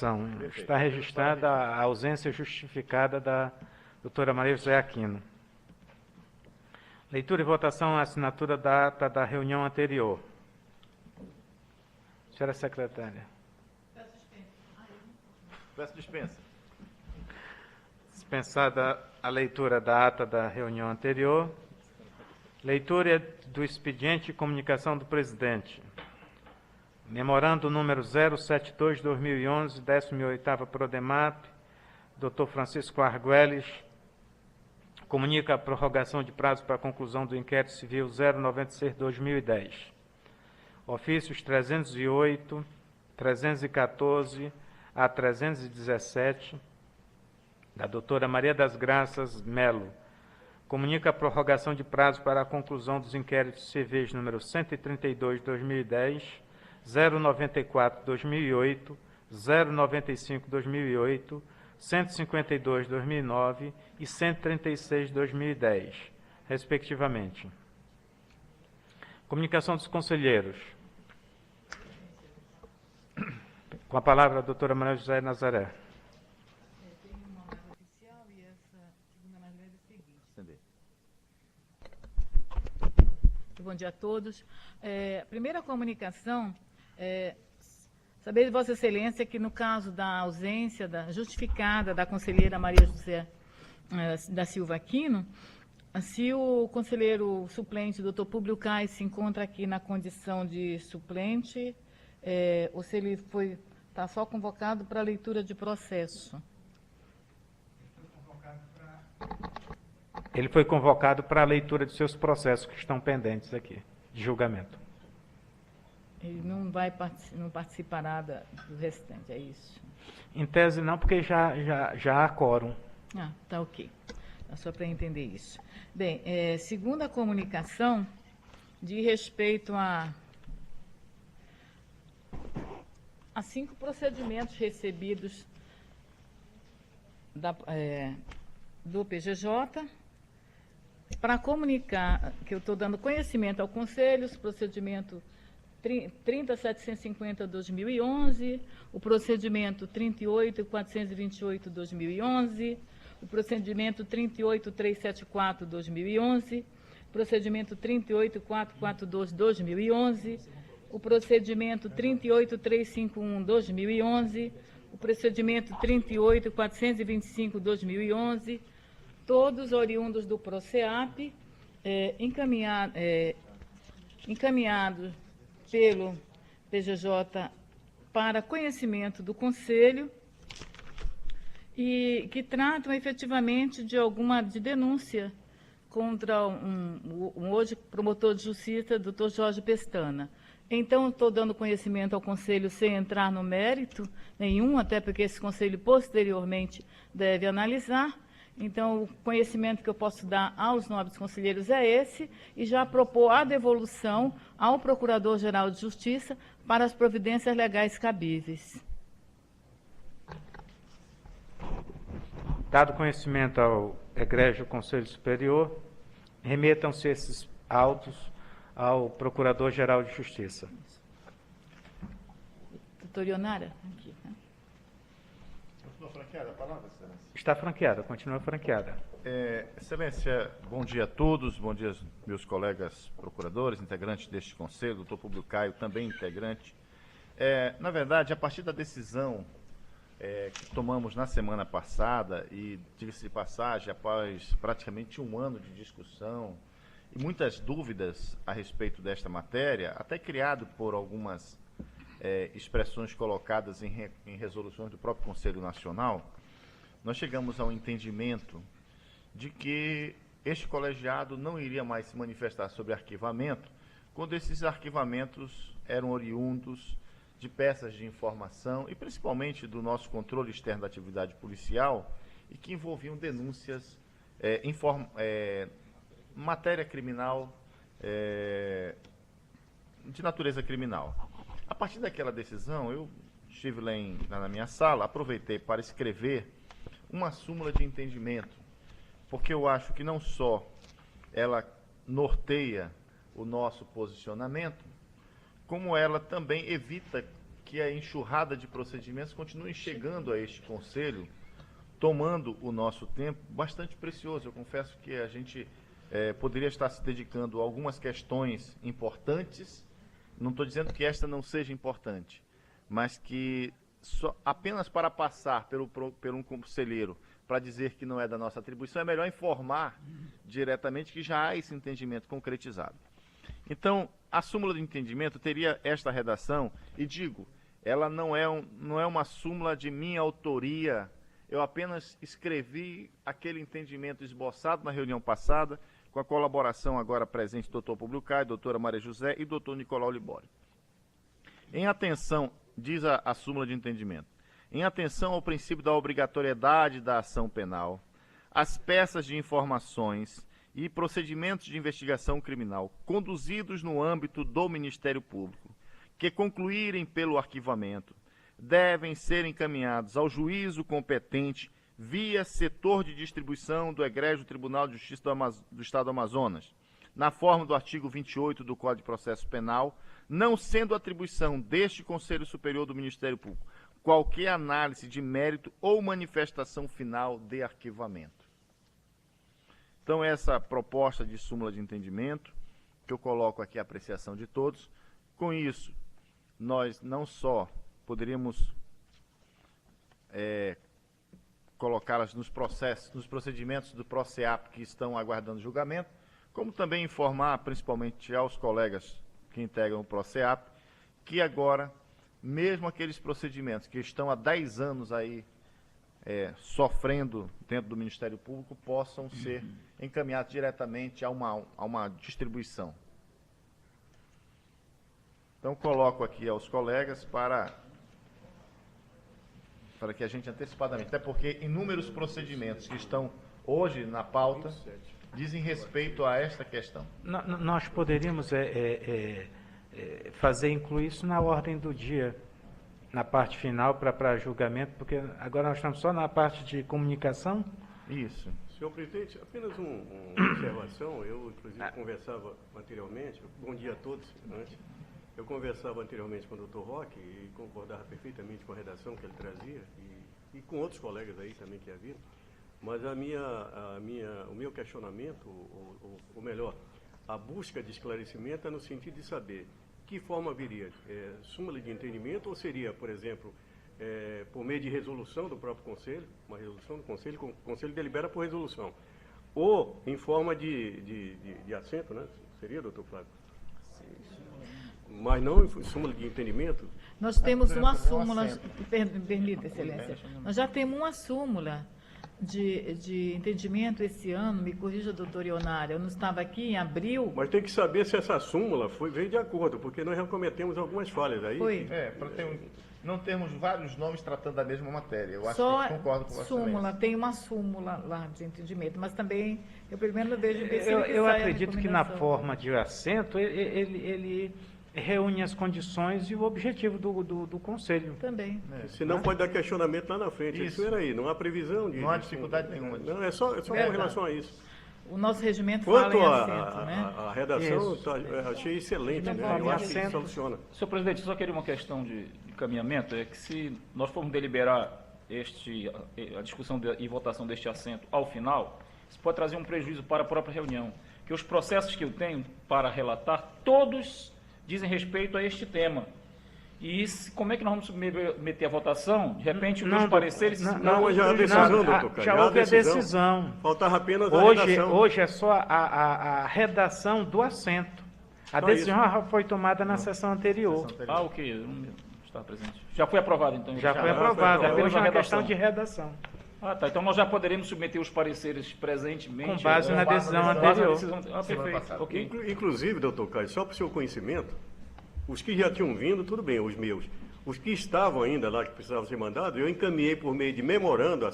votação. Está registrada a ausência justificada da doutora Maria José Aquino. Leitura e votação, a assinatura da ata da reunião anterior. Senhora secretária. Peço dispensa. Dispensada a leitura da ata da reunião anterior. Leitura do expediente e comunicação do presidente. Memorando número 072/2011, 18ª Prodemap, Dr. Francisco Arguelles, comunica a prorrogação de prazo para a conclusão do inquérito civil 096/2010. Ofícios 308, 314 a 317, da doutora Maria das Graças Melo, comunica a prorrogação de prazo para a conclusão dos inquéritos civis número 132/2010, 094/2008, 095/2008, 152/2009 e 136/2010, respectivamente. Comunicação dos conselheiros. Com a palavra a doutora Maria José Nazaré. Tem uma mais oficial e essa segunda mais leve é a seguinte. Bom dia a todos. A primeira comunicação saber de Vossa Excelência que, no caso da ausência justificada da conselheira Maria José da Silva Aquino, se o conselheiro suplente, doutor Públio Caio, se encontra aqui na condição de suplente, ou se ele está só convocado para a leitura de processo. Ele foi convocado para a leitura de seus processos que estão pendentes aqui, de julgamento. Ele não participará do restante, é isso? Em tese não, porque já há quórum. Ah, tá ok. Só para entender isso. Bem, segunda comunicação, de respeito a 5 procedimentos recebidos do PGJ, para comunicar que eu estou dando conhecimento ao Conselho, os procedimentos 30.750/2011, o procedimento 38.428/2011, o procedimento 38.374/2011, procedimento 38.442/2011, o procedimento 38.351/2011, o procedimento 38.425/2011, todos oriundos do PROCEAP, encaminhados pelo PGJ para conhecimento do Conselho e que tratam efetivamente de denúncia contra um hoje promotor de justiça, doutor Jorge Pestana. Então, estou dando conhecimento ao Conselho sem entrar no mérito nenhum, até porque esse Conselho posteriormente deve analisar. Então, o conhecimento que eu posso dar aos nobres conselheiros é esse, e já propor a devolução ao Procurador-Geral de Justiça para as providências legais cabíveis. Dado conhecimento ao egrégio Conselho Superior, remetam-se esses autos ao Procurador-Geral de Justiça. Doutor Ionara, aqui. Continua franqueada a palavra, Excelência? Está franqueada, continua franqueada. Excelência, bom dia a todos, bom dia aos meus colegas procuradores, integrantes deste Conselho, doutor Públio Caio, também integrante. Na verdade, a partir da decisão que tomamos na semana passada, e diga-se de passagem, após praticamente um ano de discussão e muitas dúvidas a respeito desta matéria, até criado por algumas expressões colocadas em resoluções do próprio Conselho Nacional, nós chegamos ao entendimento de que este colegiado não iria mais se manifestar sobre arquivamento quando esses arquivamentos eram oriundos de peças de informação e principalmente do nosso controle externo da atividade policial e que envolviam denúncias matéria criminal, de natureza criminal. A partir daquela decisão, eu estive lá na minha sala, aproveitei para escrever uma súmula de entendimento, porque eu acho que não só ela norteia o nosso posicionamento, como ela também evita que a enxurrada de procedimentos continue chegando a este Conselho, tomando o nosso tempo bastante precioso. Eu confesso que a gente poderia estar se dedicando a algumas questões importantes, não estou dizendo que esta não seja importante, mas que apenas para passar por um conselheiro para dizer que não é da nossa atribuição, é melhor informar diretamente que já há esse entendimento concretizado. Então, a súmula de entendimento teria esta redação, e digo, ela não é uma súmula de minha autoria. Eu apenas escrevi aquele entendimento esboçado na reunião passada, com a colaboração agora presente do doutor Públio Caio, doutora Maria José e doutor Nicolau Libório. Em atenção, diz a súmula de entendimento, em atenção ao princípio da obrigatoriedade da ação penal, as peças de informações e procedimentos de investigação criminal conduzidos no âmbito do Ministério Público, que concluírem pelo arquivamento, devem ser encaminhados ao juízo competente via setor de distribuição do Egrégio Tribunal de Justiça do Estado do Amazonas, na forma do artigo 28 do Código de Processo Penal, não sendo atribuição deste Conselho Superior do Ministério Público qualquer análise de mérito ou manifestação final de arquivamento. Então, essa proposta de súmula de entendimento, que eu coloco aqui à apreciação de todos, com isso, nós não só poderíamos colocá-las nos procedimentos do PROCEAP que estão aguardando julgamento, como também informar, principalmente aos colegas que integram o PROCEAP, que agora, mesmo aqueles procedimentos que estão há 10 anos aí sofrendo dentro do Ministério Público, possam ser encaminhados diretamente a uma distribuição. Então, coloco aqui aos colegas para que a gente antecipadamente, até porque inúmeros procedimentos que estão hoje na pauta dizem respeito a esta questão. Nós poderíamos incluir isso na ordem do dia, na parte final para julgamento, porque agora nós estamos só na parte de comunicação. Isso. Senhor presidente, apenas uma observação. Eu, inclusive, conversava anteriormente, bom dia a todos, antes. Eu conversava anteriormente com o Dr. Roque e concordava perfeitamente com a redação que ele trazia e com outros colegas aí também que haviam, mas o meu questionamento, ou melhor, a busca de esclarecimento é no sentido de saber que forma viria, súmula de entendimento ou seria, por exemplo, por meio de resolução do próprio Conselho, uma resolução do Conselho, o Conselho delibera por resolução, ou em forma de assento, né? Seria, doutor Flávio? Mas não em súmula de entendimento? Nós temos uma súmula, permita, excelência, nós já temos uma súmula de entendimento esse ano, me corrija, doutor Ionário, eu não estava aqui em abril. Mas tem que saber se essa súmula veio de acordo, porque nós já cometemos algumas falhas aí. Foi. Para não termos vários nomes tratando da mesma matéria. Eu acho Só que concordo com você. Súmula, tem uma súmula lá de entendimento, mas também eu primeiro vejo... Eu acredito que na forma de assento ele reúne as condições e o objetivo do Conselho. Também. Senão pode dar questionamento lá na frente. Isso era aí, não há previsão de... Não há dificuldade nenhuma. Não, é só com relação a isso. O nosso regimento Quanto fala em assento, né? A redação, achei excelente, né? Eu acho que soluciona. Senhor presidente, só queria uma questão de encaminhamento, é que se nós formos deliberar a discussão e votação deste assento ao final, isso pode trazer um prejuízo para a própria reunião, que os processos que eu tenho para relatar, todos dizem respeito a este tema. E como é que nós vamos submeter a votação? De repente, os pareceres... Não, já há decisão, doutor Caio. Já houve a decisão. Faltava apenas a redação. Hoje é só a redação do assento. A decisão já foi tomada na sessão anterior. Ah, ok. Eu não estava presente. Já foi aprovado, então? Já foi aprovado. Apenas Hoje é a uma redação. questão de redação. Ah, tá. Então nós já poderemos submeter os pareceres presentemente. Com base na decisão Com base na anterior. decisão. Ah, perfeito. Ok. Inclusive, doutor Caio, só para o seu conhecimento, os que já tinham vindo, tudo bem, os meus. Os que estavam ainda lá, que precisavam ser mandados, eu encaminhei por meio de memorando à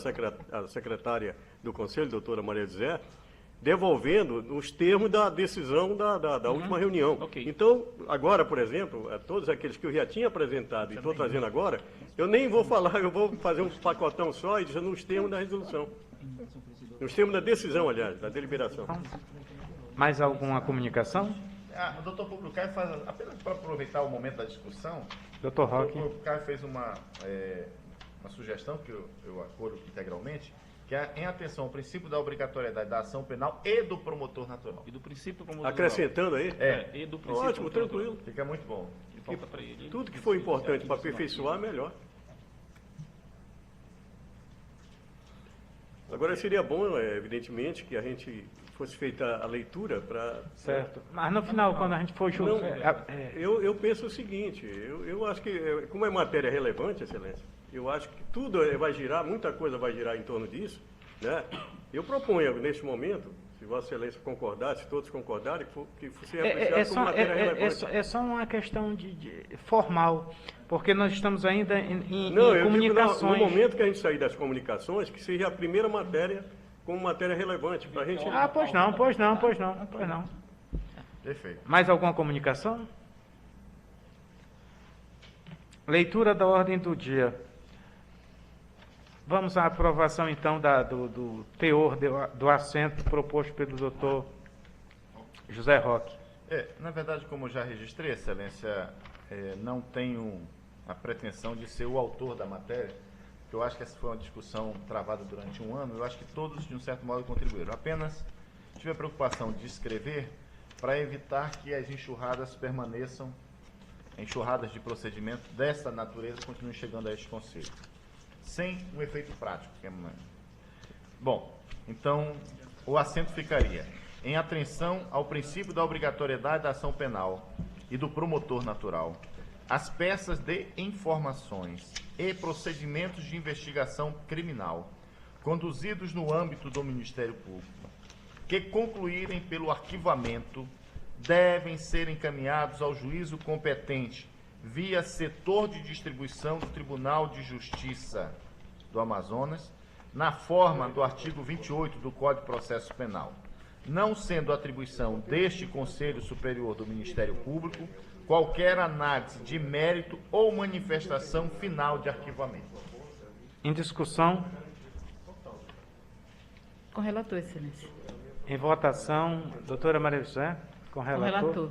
secretária do Conselho, doutora Maria José, devolvendo os termos da decisão da última reunião. Okay. Então, agora, por exemplo, todos aqueles que eu já tinha apresentado e estou trazendo agora, eu nem vou falar, eu vou fazer um pacotão só e dizer nos termos da resolução. Nos termos da decisão, aliás, da deliberação. Mais alguma comunicação? O doutor Públio Caio faz, apenas para aproveitar o momento da discussão, Dr. Roque. O Caio fez uma sugestão que eu acolho integralmente, que é em atenção ao princípio da obrigatoriedade da ação penal e do promotor natural. E do princípio promotor Acrescentando aí? e do princípio Ótimo, promotor tranquilo. Fica muito bom. natural. Falta para ele. Tudo que for importante para aperfeiçoar, melhor. Agora seria bom, evidentemente, que a gente fosse feita a leitura para... Certo. Mas no final, quando a gente for Não, julgar... eu penso o seguinte, eu acho que, como é matéria relevante, Excelência, eu acho que tudo vai girar, muita coisa vai girar em torno disso, né? Eu proponho, neste momento, se Vossa Excelência concordar, se todos concordarem, que fosse apreciado como matéria relevante. É só uma questão de formal, porque nós estamos ainda em Não, eu digo, comunicações. no momento que a gente sair das comunicações, que seja a primeira matéria como matéria relevante, para a gente... Ah, pois não. Perfeito. Mais alguma comunicação? Leitura da ordem do dia. Vamos à aprovação, então, do teor do assento proposto pelo doutor José Roque. Na verdade, como eu já registrei, Excelência, não tenho a pretensão de ser o autor da matéria, porque eu acho que essa foi uma discussão travada durante um ano, eu acho que todos, de um certo modo, contribuíram. Apenas tive a preocupação de escrever para evitar que as enxurradas permaneçam, enxurradas de procedimento dessa natureza continuem chegando a este Conselho, sem um efeito prático. Bom, então, o assento ficaria em atenção ao princípio da obrigatoriedade da ação penal e do promotor natural, as peças de informações e procedimentos de investigação criminal conduzidos no âmbito do Ministério Público, que concluírem pelo arquivamento, devem ser encaminhados ao juízo competente via setor de distribuição do Tribunal de Justiça do Amazonas, na forma do artigo 28 do Código de Processo Penal, não sendo atribuição deste Conselho Superior do Ministério Público qualquer análise de mérito ou manifestação final de arquivamento. Em discussão, Com relator, Excelência. em votação, doutora Maria José, com Com relator. relator.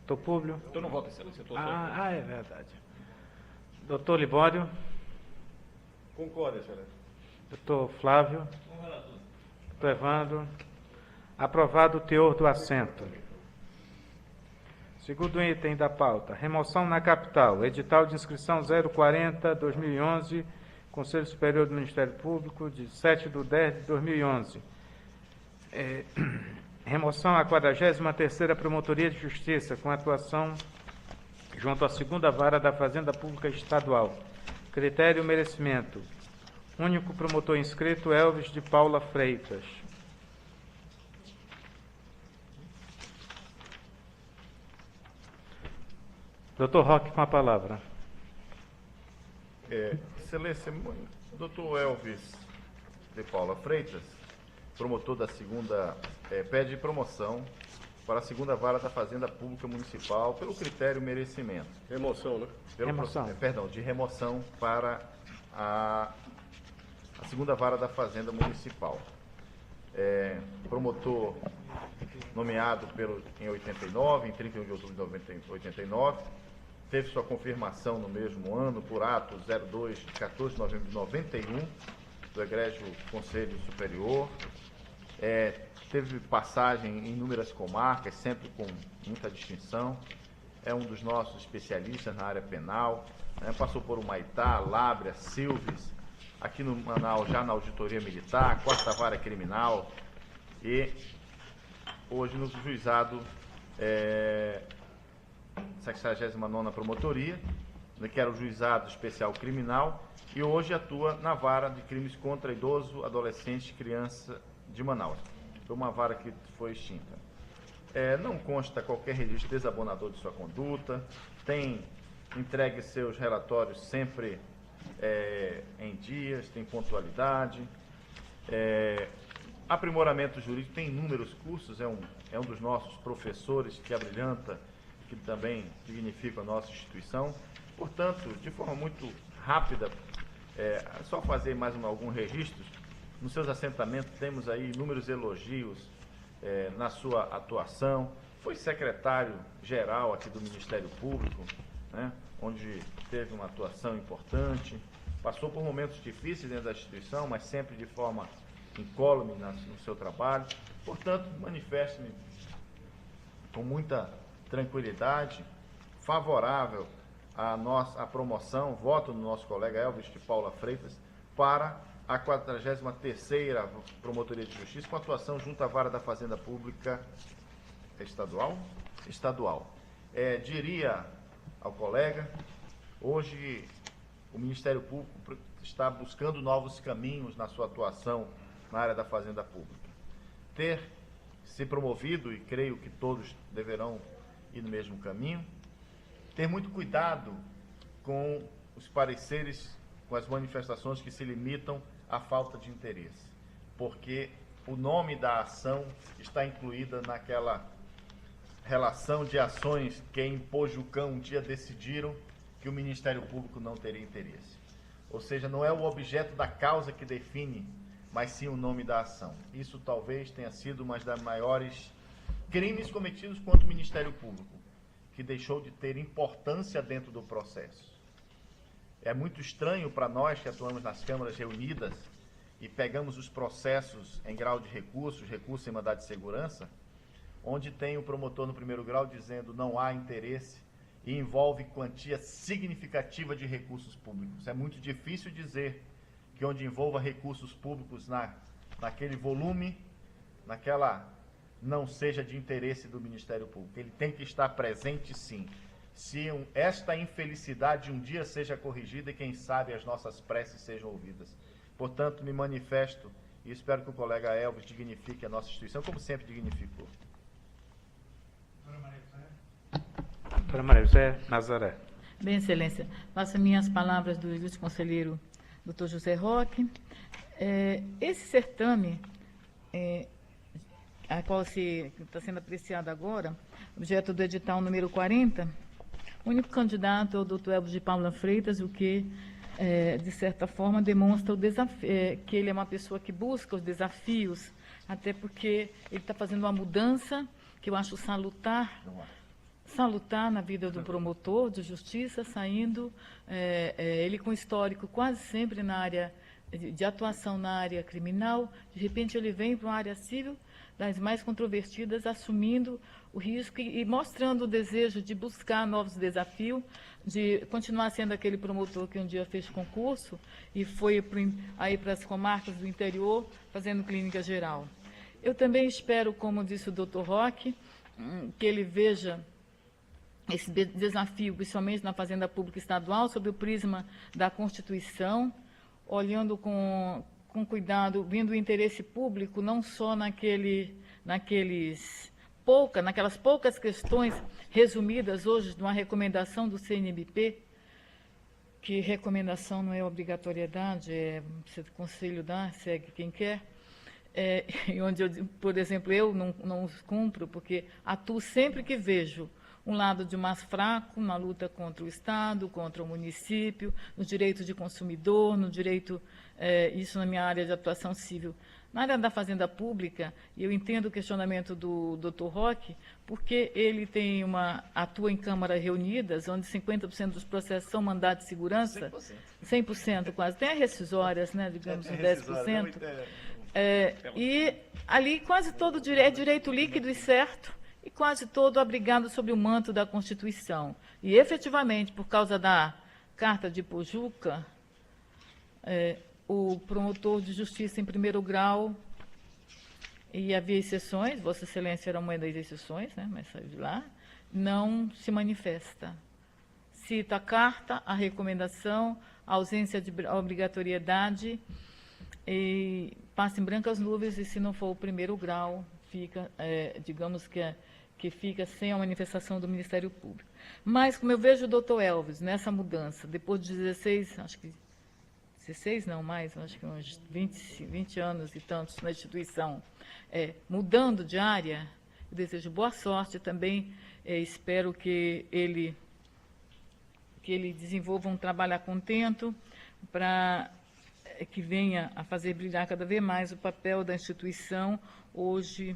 Doutor Públio. Eu não voto, Excelência. Eu tô só- É verdade. Doutor Libório, Concordo, Excelência. doutor Flávio, doutor Evandro. Aprovado o teor do assento. Segundo item da pauta, remoção na capital, edital de inscrição 040-2011, Conselho Superior do Ministério Público, de 7/10/2011. Remoção à 43ª Promotoria de Justiça, com atuação junto à 2ª Vara da Fazenda Pública Estadual. Critério merecimento. Único promotor inscrito, Elvis de Paula Freitas. Doutor Roque, com a palavra. Excelência, doutor Elvis de Paula Freitas, promotor da segunda, pede promoção para a 2ª Vara da Fazenda Pública Municipal pelo critério merecimento. Remoção, né? Remoção. De remoção para a 2ª Vara da Fazenda Municipal. Promotor nomeado em 89, em 31 de outubro de 89, teve sua confirmação no mesmo ano por ato 02 de 14 de novembro de 91 do Egrégio Conselho Superior. Teve passagem em inúmeras comarcas, sempre com muita distinção. É um dos nossos especialistas na área penal, né? Passou por Humaitá, Lábrea, Silves, aqui no Manaus já na Auditoria Militar, 4ª Vara Criminal e hoje no juizado 69ª Promotoria, que era o Juizado Especial Criminal, e hoje atua na Vara de Crimes contra Idoso, Adolescente e Criança de Manaus. Foi uma vara que foi extinta. Não consta qualquer registro desabonador de sua conduta, tem entregue seus relatórios sempre em dias, tem pontualidade. Aprimoramento jurídico, tem inúmeros cursos, é um dos nossos professores que abrilhanta, que também dignifica a nossa instituição. Portanto, de forma muito rápida, só fazer mais alguns registros. Nos seus assentamentos temos aí inúmeros elogios na sua atuação. Foi secretário-geral aqui do Ministério Público, né, onde teve uma atuação importante, passou por momentos difíceis dentro da instituição, mas sempre de forma incólume no seu trabalho. Portanto, manifesto-me com muita tranquilidade, favorável à promoção, voto no nosso colega Elvis de Paula Freitas, para a 43ª Promotoria de Justiça, com atuação junto à Vara da Fazenda Pública Estadual. Diria ao colega, hoje o Ministério Público está buscando novos caminhos na sua atuação na área da Fazenda Pública. Ter se promovido, e creio que todos deverão ir no mesmo caminho, ter muito cuidado com os pareceres, com as manifestações que se limitam à falta de interesse, porque o nome da ação está incluída naquela relação de ações que em Pojucão um dia decidiram que o Ministério Público não teria interesse. Ou seja, não é o objeto da causa que define, mas sim o nome da ação. Isso talvez tenha sido uma das maiores crimes cometidos contra o Ministério Público, que deixou de ter importância dentro do processo. É muito estranho para nós que atuamos nas câmaras reunidas e pegamos os processos em grau de recurso em mandado de segurança, onde tem o promotor no primeiro grau dizendo não há interesse e envolve quantia significativa de recursos públicos. É muito difícil dizer que onde envolva recursos públicos naquele volume, não seja de interesse do Ministério Público. Ele tem que estar presente, sim. Se esta infelicidade um dia seja corrigida e, quem sabe, as nossas preces sejam ouvidas. Portanto, me manifesto e espero que o colega Elvis dignifique a nossa instituição, como sempre dignificou. Doutora Maria José Nazaré. Bem, Excelência, faço minhas palavras do ilustre conselheiro Dr. José Roque. Esse certame, a qual está sendo apreciado agora, objeto do edital número 40, o único candidato é o Dr. Elvis de Paula Freitas, o que, de certa forma, demonstra que ele é uma pessoa que busca os desafios, até porque ele está fazendo uma mudança que eu acho salutar na vida do promotor de justiça, saindo, ele com histórico quase sempre na área de atuação na área criminal, de repente ele vem para uma área civil, das mais controvertidas, assumindo o risco e mostrando o desejo de buscar novos desafios, de continuar sendo aquele promotor que um dia fez concurso e foi aí para as comarcas do interior, fazendo clínica geral. Eu também espero, como disse o Dr. Roque, que ele veja esse desafio, principalmente na Fazenda Pública Estadual, sob o prisma da Constituição, olhando com cuidado, vendo o interesse público, não só naquelas poucas questões resumidas hoje numa recomendação do CNMP, que recomendação não é obrigatoriedade, o conselho dá, segue quem quer, e onde, por exemplo, eu não cumpro, porque atuo sempre que vejo um lado de mais fraco, na luta contra o Estado, contra o município, no direito de consumidor, no direito, isso na minha área de atuação civil. Na área da Fazenda Pública, eu entendo o questionamento do Dr. Roque, porque ele atua em câmaras reunidas, onde 50% dos processos são mandados de segurança, 100% quase, tem as rescisórias, né, digamos, uns 10%, e ali quase todo é direito líquido e certo, e quase todo abrigado sob o manto da Constituição. E, efetivamente, por causa da Carta de Pojuca, o promotor de justiça em primeiro grau, e havia exceções, Vossa Excelência era uma das exceções, né, mas saiu de lá, não se manifesta. Cita a carta, a recomendação, a ausência de obrigatoriedade, e passa em brancas nuvens, e se não for o primeiro grau, fica, digamos que fica sem a manifestação do Ministério Público. Mas, como eu vejo o doutor Elvis nessa mudança, depois de 16, acho que 16 não mais, acho que uns 20 anos e tantos na instituição, mudando de área, eu desejo boa sorte também, espero que ele desenvolva um trabalho a contento para que venha a fazer brilhar cada vez mais o papel da instituição, hoje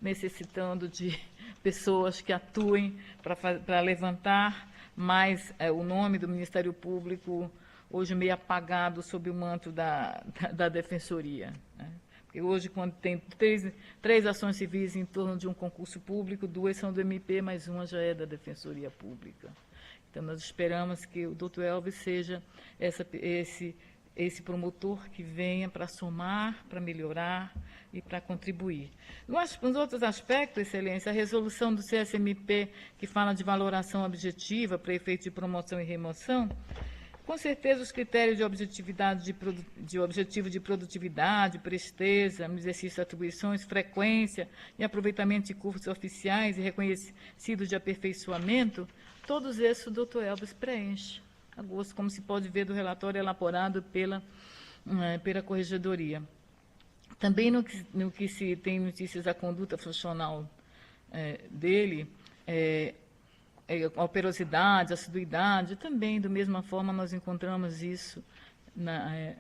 necessitando de pessoas que atuem para levantar mais o nome do Ministério Público, hoje meio apagado sob o manto da Defensoria, né? Porque hoje, quando tem três ações civis em torno de um concurso público, 2 são do MP, mas uma já é da Defensoria Pública. Então, nós esperamos que o doutor Elvis seja esse promotor que venha para somar, para melhorar e para contribuir. Nos outros aspectos, Excelência, a resolução do CSMP, que fala de valoração objetiva para efeito de promoção e remoção, com certeza os critérios de objetividade, de objetivo de produtividade, presteza, exercício de atribuições, frequência e aproveitamento de cursos oficiais e reconhecidos de aperfeiçoamento, todos esses o doutor Elvis preenche, a gosto, como se pode ver do relatório elaborado pela Corregedoria. Também no que se tem notícias da conduta funcional dele, a operosidade, a assiduidade, também, da mesma forma, nós encontramos isso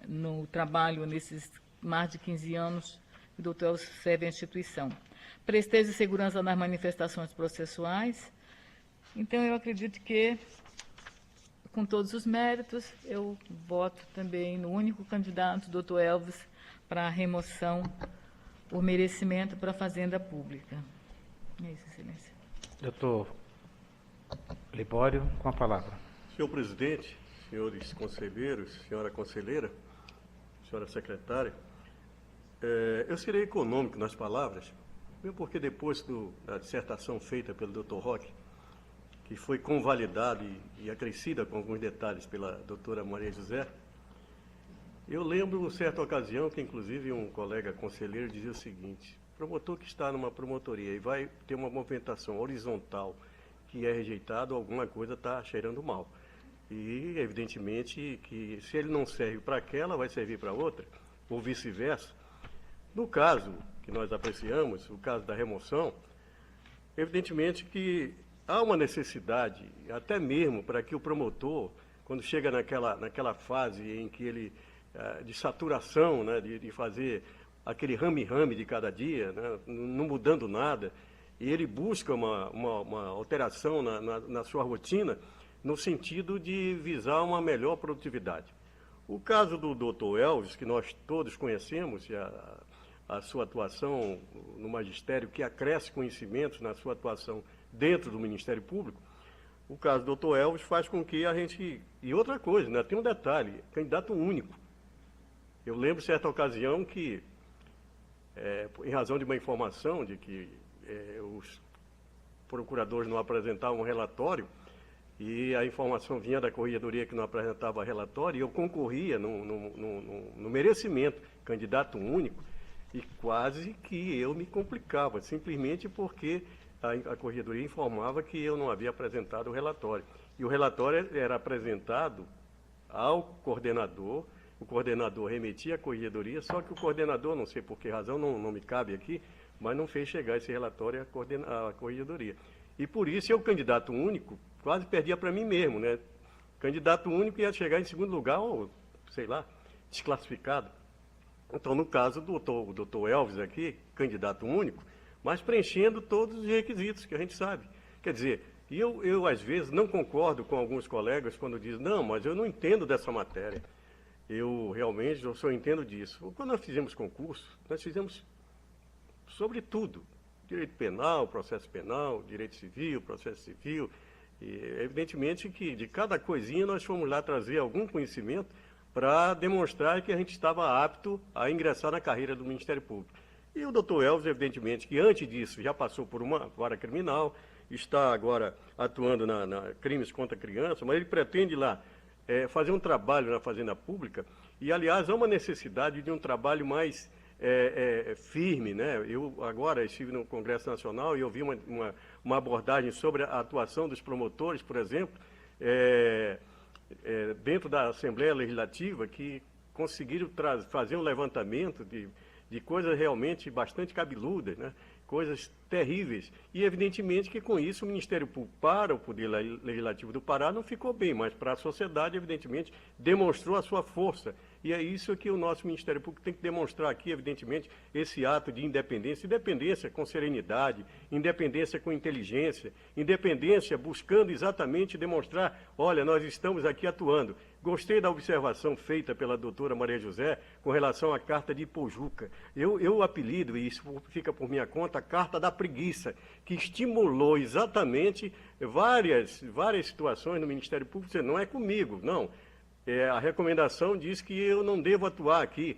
no trabalho, nesses mais de 15 anos que o doutor Elvis serve à instituição. Presteza e segurança nas manifestações processuais. Então, eu acredito que, com todos os méritos, eu voto também no único candidato, doutor Elvis, para a remoção por merecimento para a Fazenda Pública. É isso, Excelência. Doutor Libório, com a palavra. Senhor presidente, senhores conselheiros, senhora conselheira, senhora secretária, eu serei econômico nas palavras, mesmo porque depois da dissertação feita pelo doutor Roque, que foi convalidada e acrescida com alguns detalhes pela doutora Maria José, eu lembro, em certa ocasião, que inclusive um colega conselheiro dizia o seguinte: promotor que está numa promotoria e vai ter uma movimentação horizontal que é rejeitado, alguma coisa está cheirando mal. E, evidentemente, que se ele não serve para aquela, vai servir para outra, ou vice-versa. No caso que nós apreciamos, o caso da remoção, evidentemente que há uma necessidade, até mesmo para que o promotor, quando chega naquela fase em que ele, de saturação, né, de fazer aquele rame-rame de cada dia, né, não mudando nada, e ele busca uma alteração na sua rotina, no sentido de visar uma melhor produtividade. O caso do doutor Elvis, que nós todos conhecemos, e a sua atuação no magistério, que acresce conhecimentos na sua atuação dentro do Ministério Público, o caso do doutor Elvis faz com que a gente... E outra coisa, né, tem um detalhe, candidato único. Eu lembro, certa ocasião, que, em razão de uma informação de que os procuradores não apresentavam um relatório, e a informação vinha da Corregedoria que não apresentava relatório, e eu concorria no merecimento, candidato único, e quase que eu me complicava, simplesmente porque a Corregedoria informava que eu não havia apresentado o relatório. E o relatório era apresentado ao coordenador, o coordenador remetia à Corregedoria, só que o coordenador, não sei por que razão, não me cabe aqui, mas não fez chegar esse relatório à Corregedoria. E por isso eu, candidato único, quase perdia para mim mesmo, né? Candidato único ia chegar em segundo lugar, ou, sei lá, desclassificado. Então, no caso do doutor Elvis aqui, candidato único, mas preenchendo todos os requisitos que a gente sabe. Quer dizer, eu às vezes não concordo com alguns colegas quando dizem, não, mas eu não entendo dessa matéria. Eu só entendo disso. Quando nós fizemos concurso, nós fizemos sobre tudo. Direito penal, processo penal, direito civil, processo civil. E, evidentemente que de cada coisinha nós fomos lá trazer algum conhecimento para demonstrar que a gente estava apto a ingressar na carreira do Ministério Público. E o doutor Elvis, evidentemente, que antes disso já passou por uma vara criminal, está agora atuando na crimes contra a criança, mas ele pretende lá fazer um trabalho na Fazenda Pública, e, aliás, há uma necessidade de um trabalho mais firme, né? Eu agora estive no Congresso Nacional e eu vi uma abordagem sobre a atuação dos promotores, por exemplo, dentro da Assembleia Legislativa, que conseguiram fazer um levantamento de coisas realmente bastante cabeludas, né? Coisas terríveis. E, evidentemente, que com isso o Ministério Público, para o Poder Legislativo do Pará, não ficou bem, mas para a sociedade, evidentemente, demonstrou a sua força E é isso que o nosso Ministério Público tem que demonstrar aqui, evidentemente, esse ato de independência. Independência com serenidade, independência com inteligência, independência buscando exatamente demonstrar, olha, nós estamos aqui atuando. Gostei da observação feita pela doutora Maria José com relação à carta de Ipojuca. Eu apelido, e isso fica por minha conta, a carta da preguiça, que estimulou exatamente várias situações no Ministério Público. Não é comigo, não. A recomendação diz que eu não devo atuar aqui.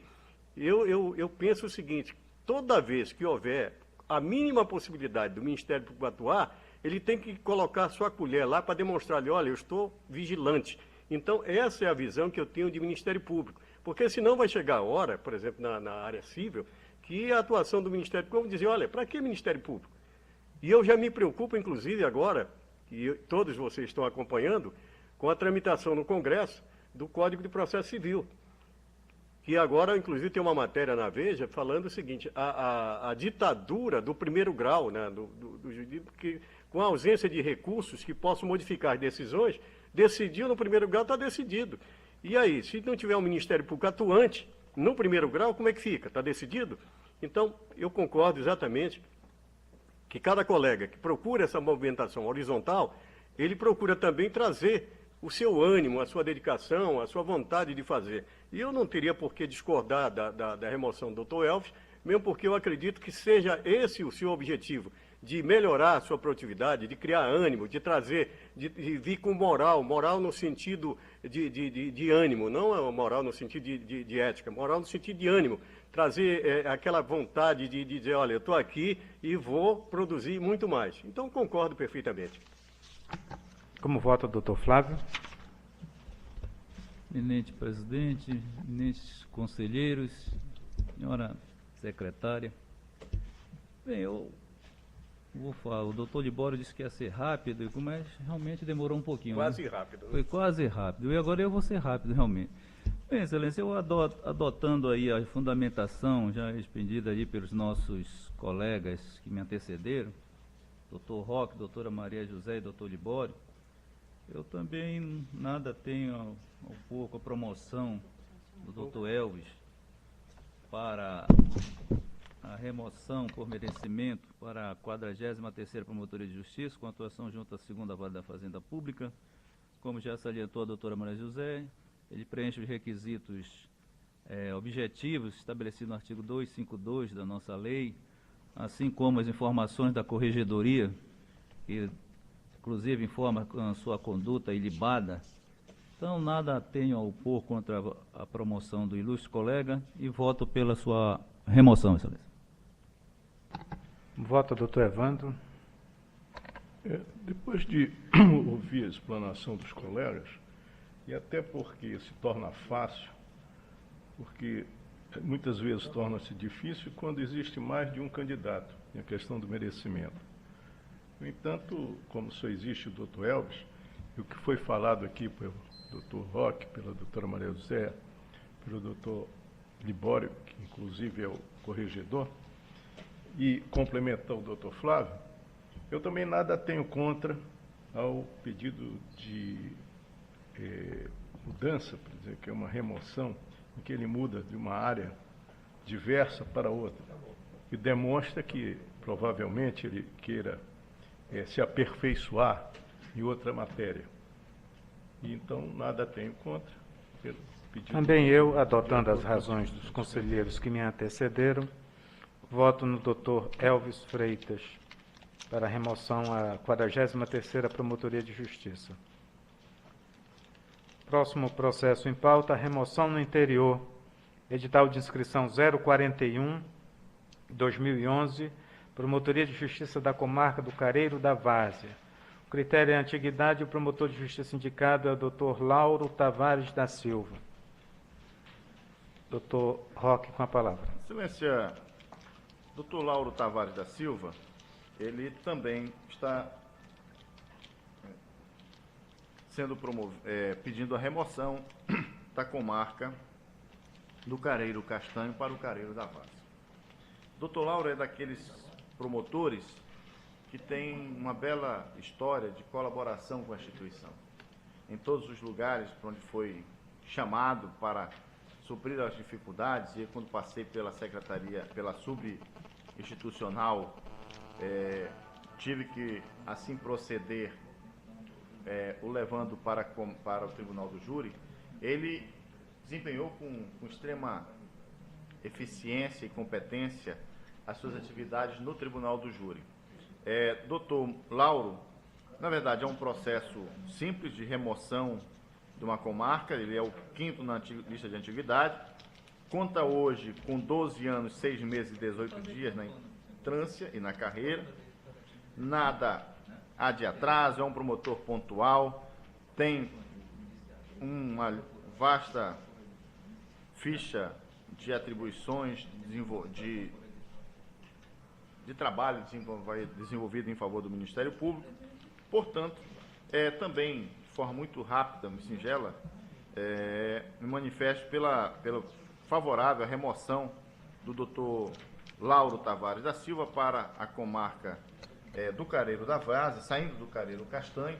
Eu penso o seguinte, toda vez que houver a mínima possibilidade do Ministério Público atuar, ele tem que colocar a sua colher lá para demonstrar-lhe, olha, eu estou vigilante. Então, essa é a visão que eu tenho de Ministério Público. Porque senão vai chegar a hora, por exemplo, na área civil, que a atuação do Ministério Público vai dizer, olha, para que Ministério Público? E eu já me preocupo, inclusive, agora, e todos vocês estão acompanhando, com a tramitação no Congresso do Código de Processo Civil. Que agora, inclusive, tem uma matéria na Veja falando o seguinte, a ditadura do primeiro grau, né, do jurídico, que com a ausência de recursos que possam modificar as decisões, decidiu no primeiro grau, está decidido. E aí, se não tiver um Ministério Público atuante no primeiro grau, como é que fica? Está decidido? Então, eu concordo exatamente que cada colega que procura essa movimentação horizontal, ele procura também trazer o seu ânimo, a sua dedicação, a sua vontade de fazer. E eu não teria por que discordar da remoção do Dr. Elvis, mesmo porque eu acredito que seja esse o seu objetivo, de melhorar a sua produtividade, de criar ânimo, de trazer, de vir com moral no sentido de ânimo, não moral no sentido de ética, moral no sentido de ânimo, trazer aquela vontade de dizer, olha, eu estou aqui e vou produzir muito mais. Então, concordo perfeitamente. Como vota o doutor Flávio? Eminente presidente, eminentes conselheiros, senhora secretária. Bem, eu vou falar, o doutor Libório disse que ia ser rápido, mas realmente demorou um pouquinho. Quase né? rápido. Né? Foi quase rápido, e agora eu vou ser rápido realmente. Bem, excelência, eu adotando aí a fundamentação já expedida aí pelos nossos colegas que me antecederam, doutor Roque, doutora Maria José e doutor Libório, eu também nada tenho ao pouco a promoção do doutor Elvis para a remoção por merecimento para a 43ª Promotoria de Justiça, com atuação junto à 2ª Vara da Fazenda Pública. Como já salientou a doutora Maria José, ele preenche os requisitos objetivos estabelecidos no artigo 252 da nossa lei, assim como as informações da Corregedoria, que inclusive informa a sua conduta ilibada. Então, nada tenho a opor contra a promoção do ilustre colega e voto pela sua remoção, excelência. Vota, doutor Evandro. Depois de ouvir a explanação dos colegas, e até porque se torna fácil, porque muitas vezes torna-se difícil quando existe mais de um candidato, em a questão do merecimento. No entanto, como só existe o doutor Elvis, e o que foi falado aqui pelo doutor Roque, pela doutora Maria José, pelo doutor Libório, que inclusive é o corregedor, e complementar o doutor Flávio, eu também nada tenho contra ao pedido de mudança, por dizer que é uma remoção, em que ele muda de uma área diversa para outra, e demonstra que provavelmente ele queira se aperfeiçoar em outra matéria. E, então, nada tenho contra. Pelo pedido Também eu, adotando as razões dos conselheiros que me antecederam, voto no doutor Elvis Freitas para a remoção à 43ª Promotoria de Justiça. Próximo processo em pauta, remoção no interior, edital de inscrição 041/2011, Promotoria de Justiça da Comarca do Careiro da Várzea. O critério é a antiguidade e o promotor de justiça indicado é o doutor Lauro Tavares da Silva. Doutor Roque, com a palavra. Excelência, doutor Lauro Tavares da Silva, ele também está sendo pedindo a remoção da comarca do Careiro Castanho para o Careiro da Várzea. Doutor Lauro é daqueles promotores que tem uma bela história de colaboração com a instituição. Em todos os lugares por onde foi chamado para suprir as dificuldades, e quando passei pela secretaria, pela subinstitucional, tive que assim proceder, o levando para o Tribunal do Júri. Ele desempenhou com extrema eficiência e competência as suas atividades no Tribunal do Júri. Doutor Lauro, na verdade, é um processo simples de remoção de uma comarca, ele é o 5º na lista de antiguidade, conta hoje com 12 anos, 6 meses e 18 dias na entrância e na carreira, nada há de atraso, é um promotor pontual, tem uma vasta ficha de atribuições de trabalho desenvolvido em favor do Ministério Público. Portanto, também, de forma muito rápida e singela, me manifesto pela favorável à remoção do doutor Lauro Tavares da Silva para a comarca do Careiro da Várzea, saindo do Careiro Castanho.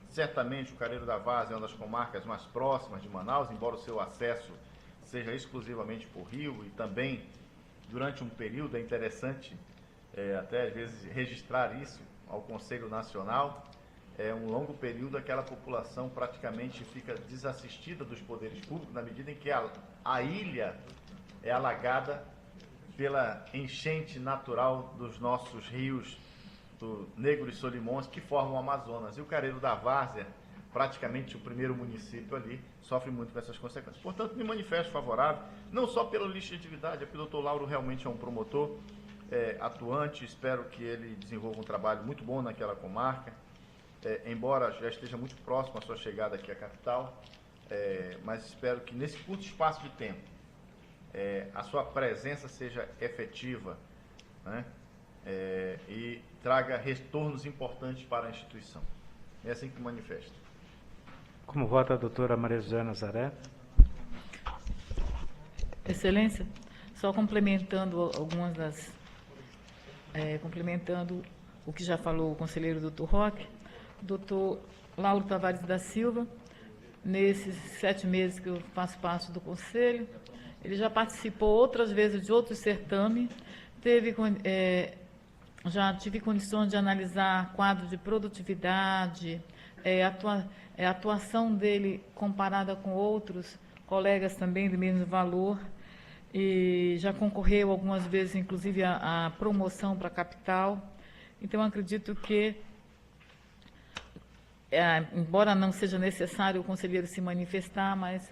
Certamente o Careiro da Várzea é uma das comarcas mais próximas de Manaus, embora o seu acesso seja exclusivamente por rio, e também, durante um período, é interessante até às vezes registrar isso ao Conselho Nacional, um longo período aquela população praticamente fica desassistida dos poderes públicos, na medida em que a ilha é alagada pela enchente natural dos nossos rios, do Negro e Solimões, que formam o Amazonas. E o Careiro da Várzea, praticamente o primeiro município ali, sofre muito com essas consequências. Portanto, me manifesto favorável, não só pela lista de atividade, porque o doutor Lauro realmente é um promotor atuante, espero que ele desenvolva um trabalho muito bom naquela comarca, embora já esteja muito próximo à sua chegada aqui à capital, mas espero que nesse curto espaço de tempo a sua presença seja efetiva, né? E traga retornos importantes para a instituição. É assim que me manifesto. Como vota a doutora Maria José Nazaré? Excelência, só complementando algumas das... complementando o que já falou o conselheiro doutor Roque, o doutor Lauro Tavares da Silva, nesses 7 meses que eu faço parte do Conselho, ele já participou outras vezes de outros certames, já tive condições de analisar quadro de produtividade, a atuação dele comparada com outros colegas também do mesmo valor, e já concorreu algumas vezes, inclusive, a promoção para a capital. Então, acredito que, embora não seja necessário o conselheiro se manifestar, mas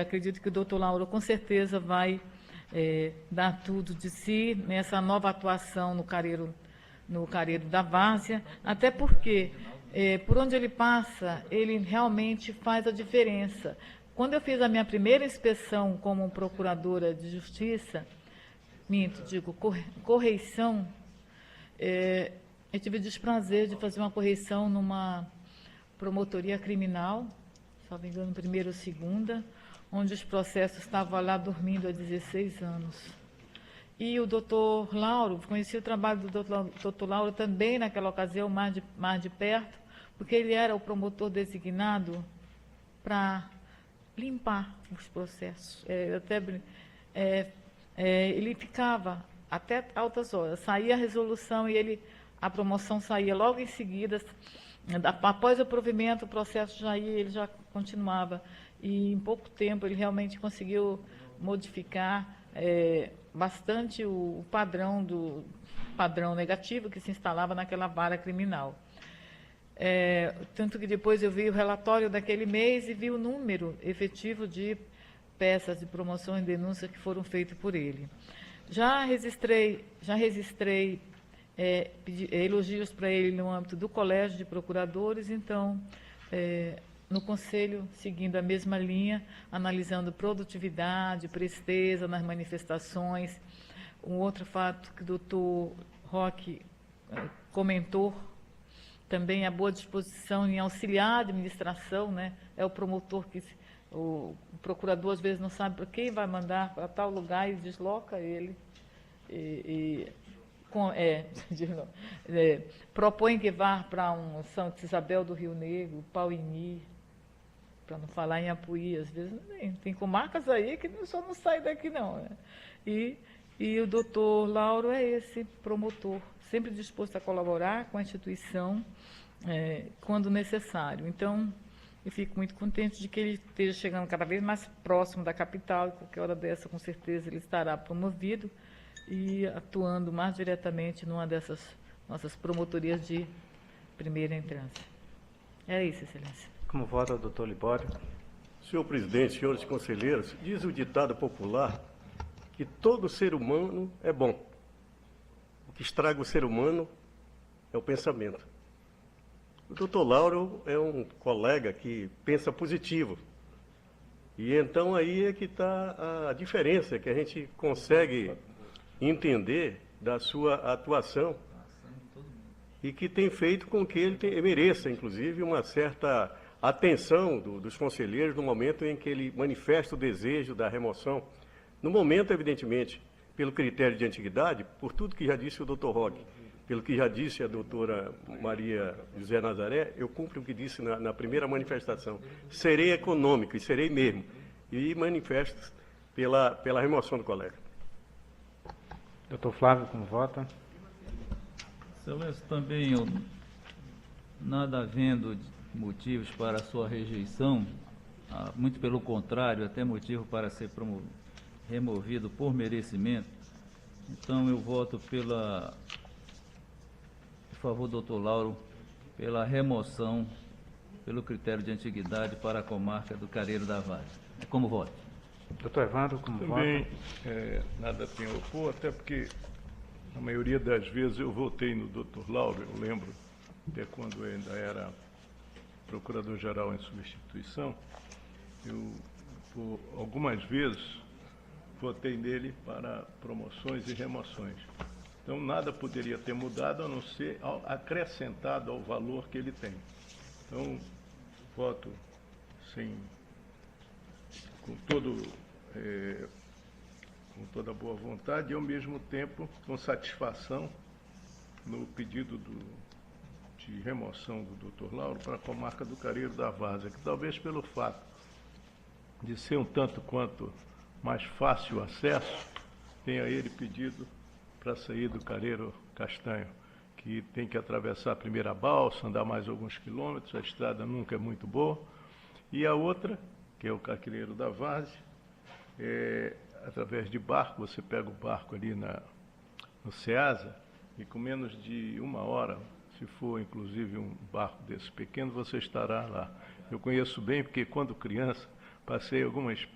acredito que o doutor Lauro, com certeza, vai dar tudo de si nessa nova atuação no Careiro da Várzea, até porque, por onde ele passa, ele realmente faz a diferença. Quando eu fiz a minha primeira inspeção como procuradora de justiça, correição, eu tive o desprazer de fazer uma correição numa promotoria criminal, se não me engano, primeira ou segunda, onde os processos estavam lá dormindo há 16 anos. E o doutor Lauro, conheci o trabalho do doutor Lauro também naquela ocasião, mais de perto, porque ele era o promotor designado para limpar os processos. Ele ficava até altas horas, saía a resolução e a promoção saía logo em seguida. Após o provimento, o processo já ia, ele já continuava. E em pouco tempo ele realmente conseguiu modificar bastante o padrão negativo que se instalava naquela vara criminal. Tanto que depois eu vi o relatório daquele mês e vi o número efetivo de peças de promoção e denúncia que foram feitas por ele. Já registrei elogios para ele no âmbito do Colégio de Procuradores, então, no Conselho, seguindo a mesma linha, analisando produtividade, presteza nas manifestações. Um outro fato que o doutor Roque comentou, também a boa disposição em auxiliar a administração, né? É o promotor que o procurador às vezes não sabe para quem vai mandar para tal lugar e desloca ele. Propõe que vá para um Santa Isabel do Rio Negro, Pauini, para não falar em Apuí, às vezes tem comarcas aí que só não sai daqui não, né? E o doutor Lauro é esse promotor, sempre disposto a colaborar com a instituição quando necessário. Então, eu fico muito contente de que ele esteja chegando cada vez mais próximo da capital, e qualquer hora dessa, com certeza, ele estará promovido e atuando mais diretamente numa dessas nossas promotorias de primeira entrância. É isso, Excelência. Como vota o doutor Libório? Senhor presidente, senhores conselheiros, diz o ditado popular que todo ser humano é bom. O que estraga o ser humano é o pensamento. O doutor Lauro é um colega que pensa positivo. E então aí é que está a diferença, que a gente consegue entender da sua atuação e que tem feito com que ele mereça, inclusive, uma certa atenção dos conselheiros no momento em que ele manifesta o desejo da remoção. No momento, evidentemente, pelo critério de antiguidade, por tudo que já disse o doutor Roque, pelo que já disse a doutora Maria José Nazaré, eu cumpro o que disse na primeira manifestação. Serei econômico, e serei mesmo, e manifesto pela remoção do colega. Doutor Flávio, como vota? Excelência, também eu, nada havendo motivos para a sua rejeição, muito pelo contrário, até motivo para ser removido por merecimento, então eu voto por favor, doutor Lauro, pela remoção, pelo critério de antiguidade para a comarca do Careiro da Várzea. Como voto? Doutor Evandro, como Também vota? nada tem a opor, até porque a maioria das vezes eu votei no doutor Lauro, eu lembro até quando eu ainda era procurador-geral em substituição, eu por algumas vezes votei nele para promoções e remoções. Então, nada poderia ter mudado a não ser acrescentado ao valor que ele tem. Então, voto com toda boa vontade e, ao mesmo tempo, com satisfação no pedido de remoção do Dr. Lauro para a comarca do Careiro da Várzea, que talvez pelo fato de ser um tanto quanto mais fácil o acesso, tenha ele pedido para sair do Careiro Castanho, que tem que atravessar a primeira balsa, andar mais alguns quilômetros, a estrada nunca é muito boa, e a outra, que é o Careiro da Várzea, através de barco, você pega o barco ali no Ceasa, e com menos de 1 hora, se for inclusive um barco desse pequeno, você estará lá. Eu conheço bem, porque quando criança, passei algumas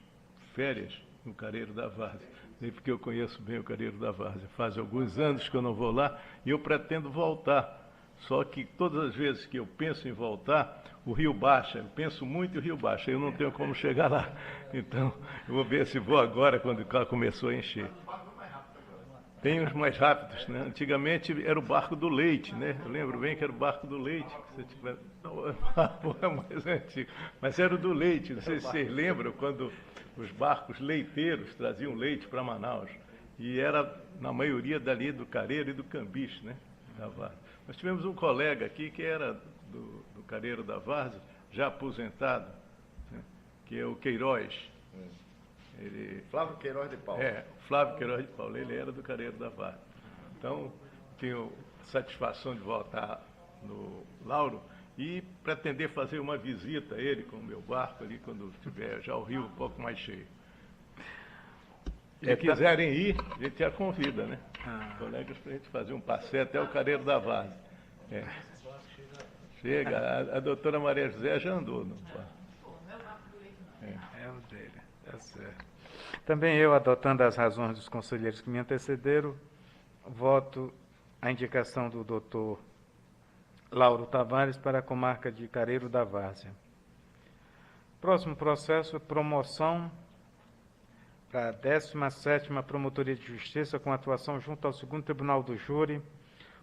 férias no Careiro da Várzea, porque eu conheço bem o Careiro da Várzea. Faz alguns anos que eu não vou lá e eu pretendo voltar. Só que todas as vezes que eu penso em voltar, o rio baixa. Eu penso muito e o rio baixa. Eu não tenho como chegar lá. Então, eu vou ver se vou agora, quando o carro começou a encher. Tem uns mais rápidos, né? Antigamente era o barco do leite, né? Eu lembro bem que era o barco do leite. Que você tiver... Não, é mais antigo. Mas era o do leite. Não sei se vocês lembram quando os barcos leiteiros traziam leite para Manaus. E era, na maioria, dali do Careiro e do Cambiche, né? Da Várzea. Nós tivemos um colega aqui que era do Careiro da Várzea, já aposentado, né? Que é o Queiroz. Flávio Queiroz de Paula. Flávio Queiroz de Paula, ele era do Careiro da Várzea. Então, tenho satisfação de voltar no Lauro e pretender fazer uma visita a ele com o meu barco ali, quando tiver já o rio um pouco mais cheio. Se quiserem ir, a gente já convida, né? Colegas, para a gente fazer um passeio até o Careiro da Várzea. Chega, a doutora Maria José já andou no barco. É o dele, tá certo. Também eu, adotando as razões dos conselheiros que me antecederam, voto a indicação do doutor Lauro Tavares para a comarca de Careiro da Várzea. Próximo processo é promoção para a 17ª Promotoria de Justiça com atuação junto ao 2º Tribunal do Júri.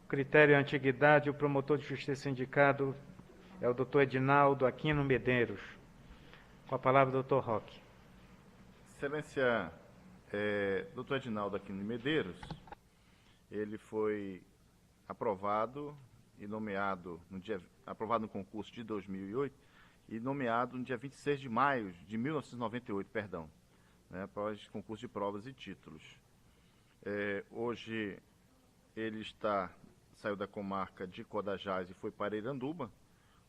O critério é antiguidade, o promotor de justiça indicado é o doutor Edinaldo Aquino Medeiros. Com a palavra, doutor Roque. Excelência, doutor Edinaldo Aquino Medeiros, ele foi aprovado e nomeado aprovado no concurso de 2008 e nomeado no dia 26 de maio de 1998, perdão, né, após concurso de provas e títulos. Hoje ele saiu da comarca de Codajás e foi para Iranduba,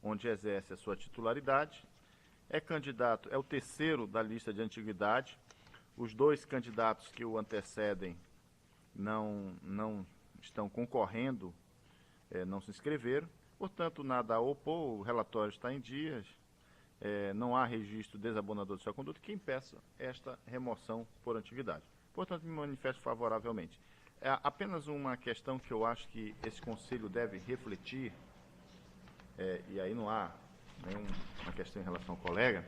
onde exerce a sua titularidade. É candidato, é o terceiro da lista de antiguidade. Os dois candidatos que o antecedem não estão concorrendo, não se inscreveram. Portanto, nada a opor, o relatório está em dias, não há registro desabonador de sua conduta que impeça esta remoção por antiguidade. Portanto, me manifesto favoravelmente. É apenas uma questão que eu acho que esse Conselho deve refletir, e aí não há nenhuma questão em relação ao colega,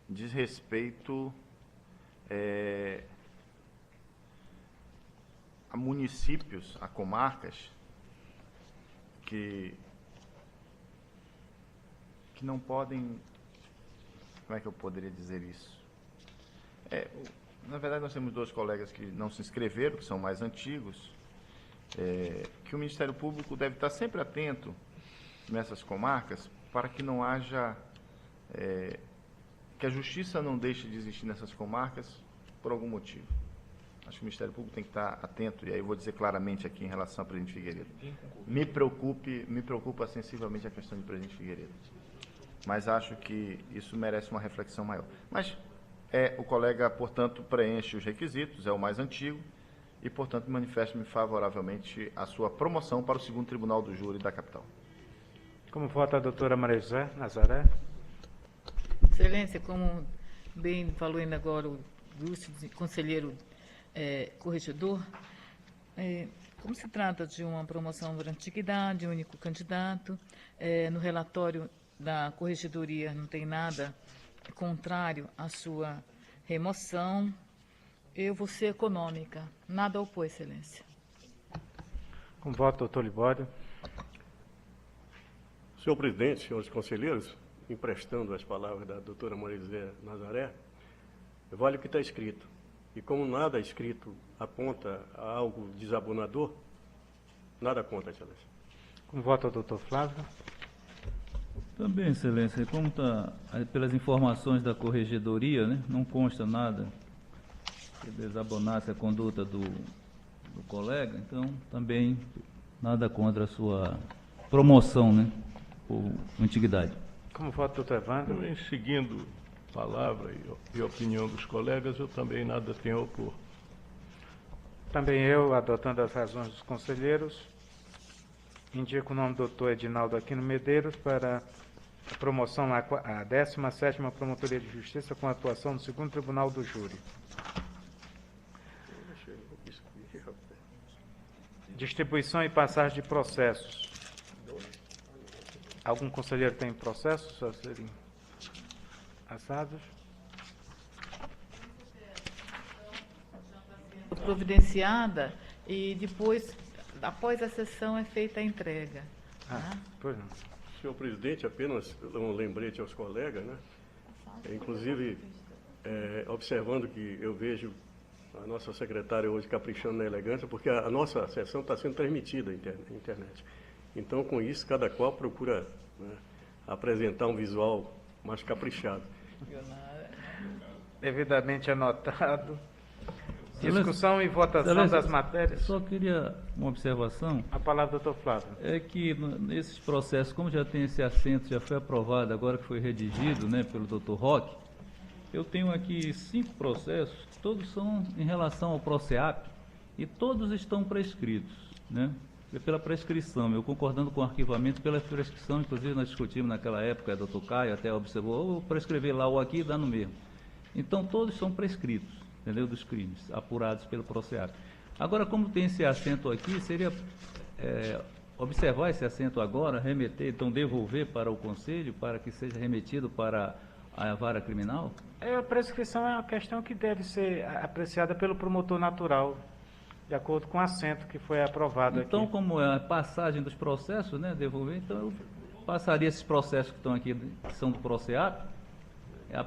diz respeito a municípios, a comarcas, que não podem... Como é que eu poderia dizer isso? Na verdade, nós temos dois colegas que não se inscreveram, que são mais antigos, que o Ministério Público deve estar sempre atento nessas comarcas para que não haja... que a Justiça não deixe de existir nessas comarcas por algum motivo. Acho que o Ministério Público tem que estar atento, e aí eu vou dizer claramente aqui em relação a Presidente Figueiredo. Me preocupa sensivelmente a questão de Presidente Figueiredo. Mas acho que isso merece uma reflexão maior. Mas o colega, portanto, preenche os requisitos, é o mais antigo, e, portanto, manifesto-me favoravelmente a sua promoção para o 2º Tribunal do Júri da capital. Como vota a doutora Maria José Nazaré? Excelência, como bem falou ainda agora o ilustre conselheiro corregedor, como se trata de uma promoção por antiguidade, único candidato, no relatório da corregedoria não tem nada contrário à sua remoção, eu vou ser econômica, nada a opor, Excelência. Como vota, doutor Libório? Senhor presidente, senhores conselheiros, emprestando as palavras da doutora Maria José Nazaré, vale o que está escrito. E como nada escrito aponta a algo desabonador, nada contra, Excelência. Como vota o doutor Flávio? Também, Excelência, como está, pelas informações da corregedoria, né, não consta nada que desabonasse a conduta do colega, então também nada contra a sua promoção, né, por antiguidade. Como vota o doutor Evandro? Também seguindo a palavra e a opinião dos colegas, eu também nada tenho a opor. Também eu, adotando as razões dos conselheiros, indico o nome do doutor Edinaldo Aquino Medeiros para a promoção à 17ª Promotoria de Justiça com atuação no 2º Tribunal do Júri. Distribuição e passagem de processos. Algum conselheiro tem processos a serem passados? Providenciada e depois, após a sessão, é feita a entrega. Pois não. Senhor presidente, apenas um lembrete aos colegas, né? Inclusive, observando que eu vejo a nossa secretária hoje caprichando na elegância, porque a nossa sessão está sendo transmitida na internet. Então, com isso, cada qual procura, né, apresentar um visual mais caprichado. Devidamente anotado. Discussão e votação das matérias. Só queria uma observação. A palavra do doutor Flávio. É que nesses processos, como já tem esse assento, já foi aprovado, agora que foi redigido, né, pelo doutor Roque, eu tenho aqui 5 processos, todos são em relação ao PROCEAP e todos estão prescritos, né? Pela prescrição, eu concordando com o arquivamento pela prescrição, inclusive nós discutimos naquela época, doutor Caio até observou, ou prescrever lá ou aqui, dá no mesmo. Então, todos são prescritos, entendeu, dos crimes, apurados pelo PROCEAP. Agora, como tem esse assento aqui, seria observar esse assento agora, remeter, então devolver para o Conselho, para que seja remetido para a vara criminal? A prescrição é uma questão que deve ser apreciada pelo promotor natural, de acordo com o assento que foi aprovado aqui. Então, como é a passagem dos processos, né, devolver, então eu passaria esses processos que estão aqui, que são do PROCEAP,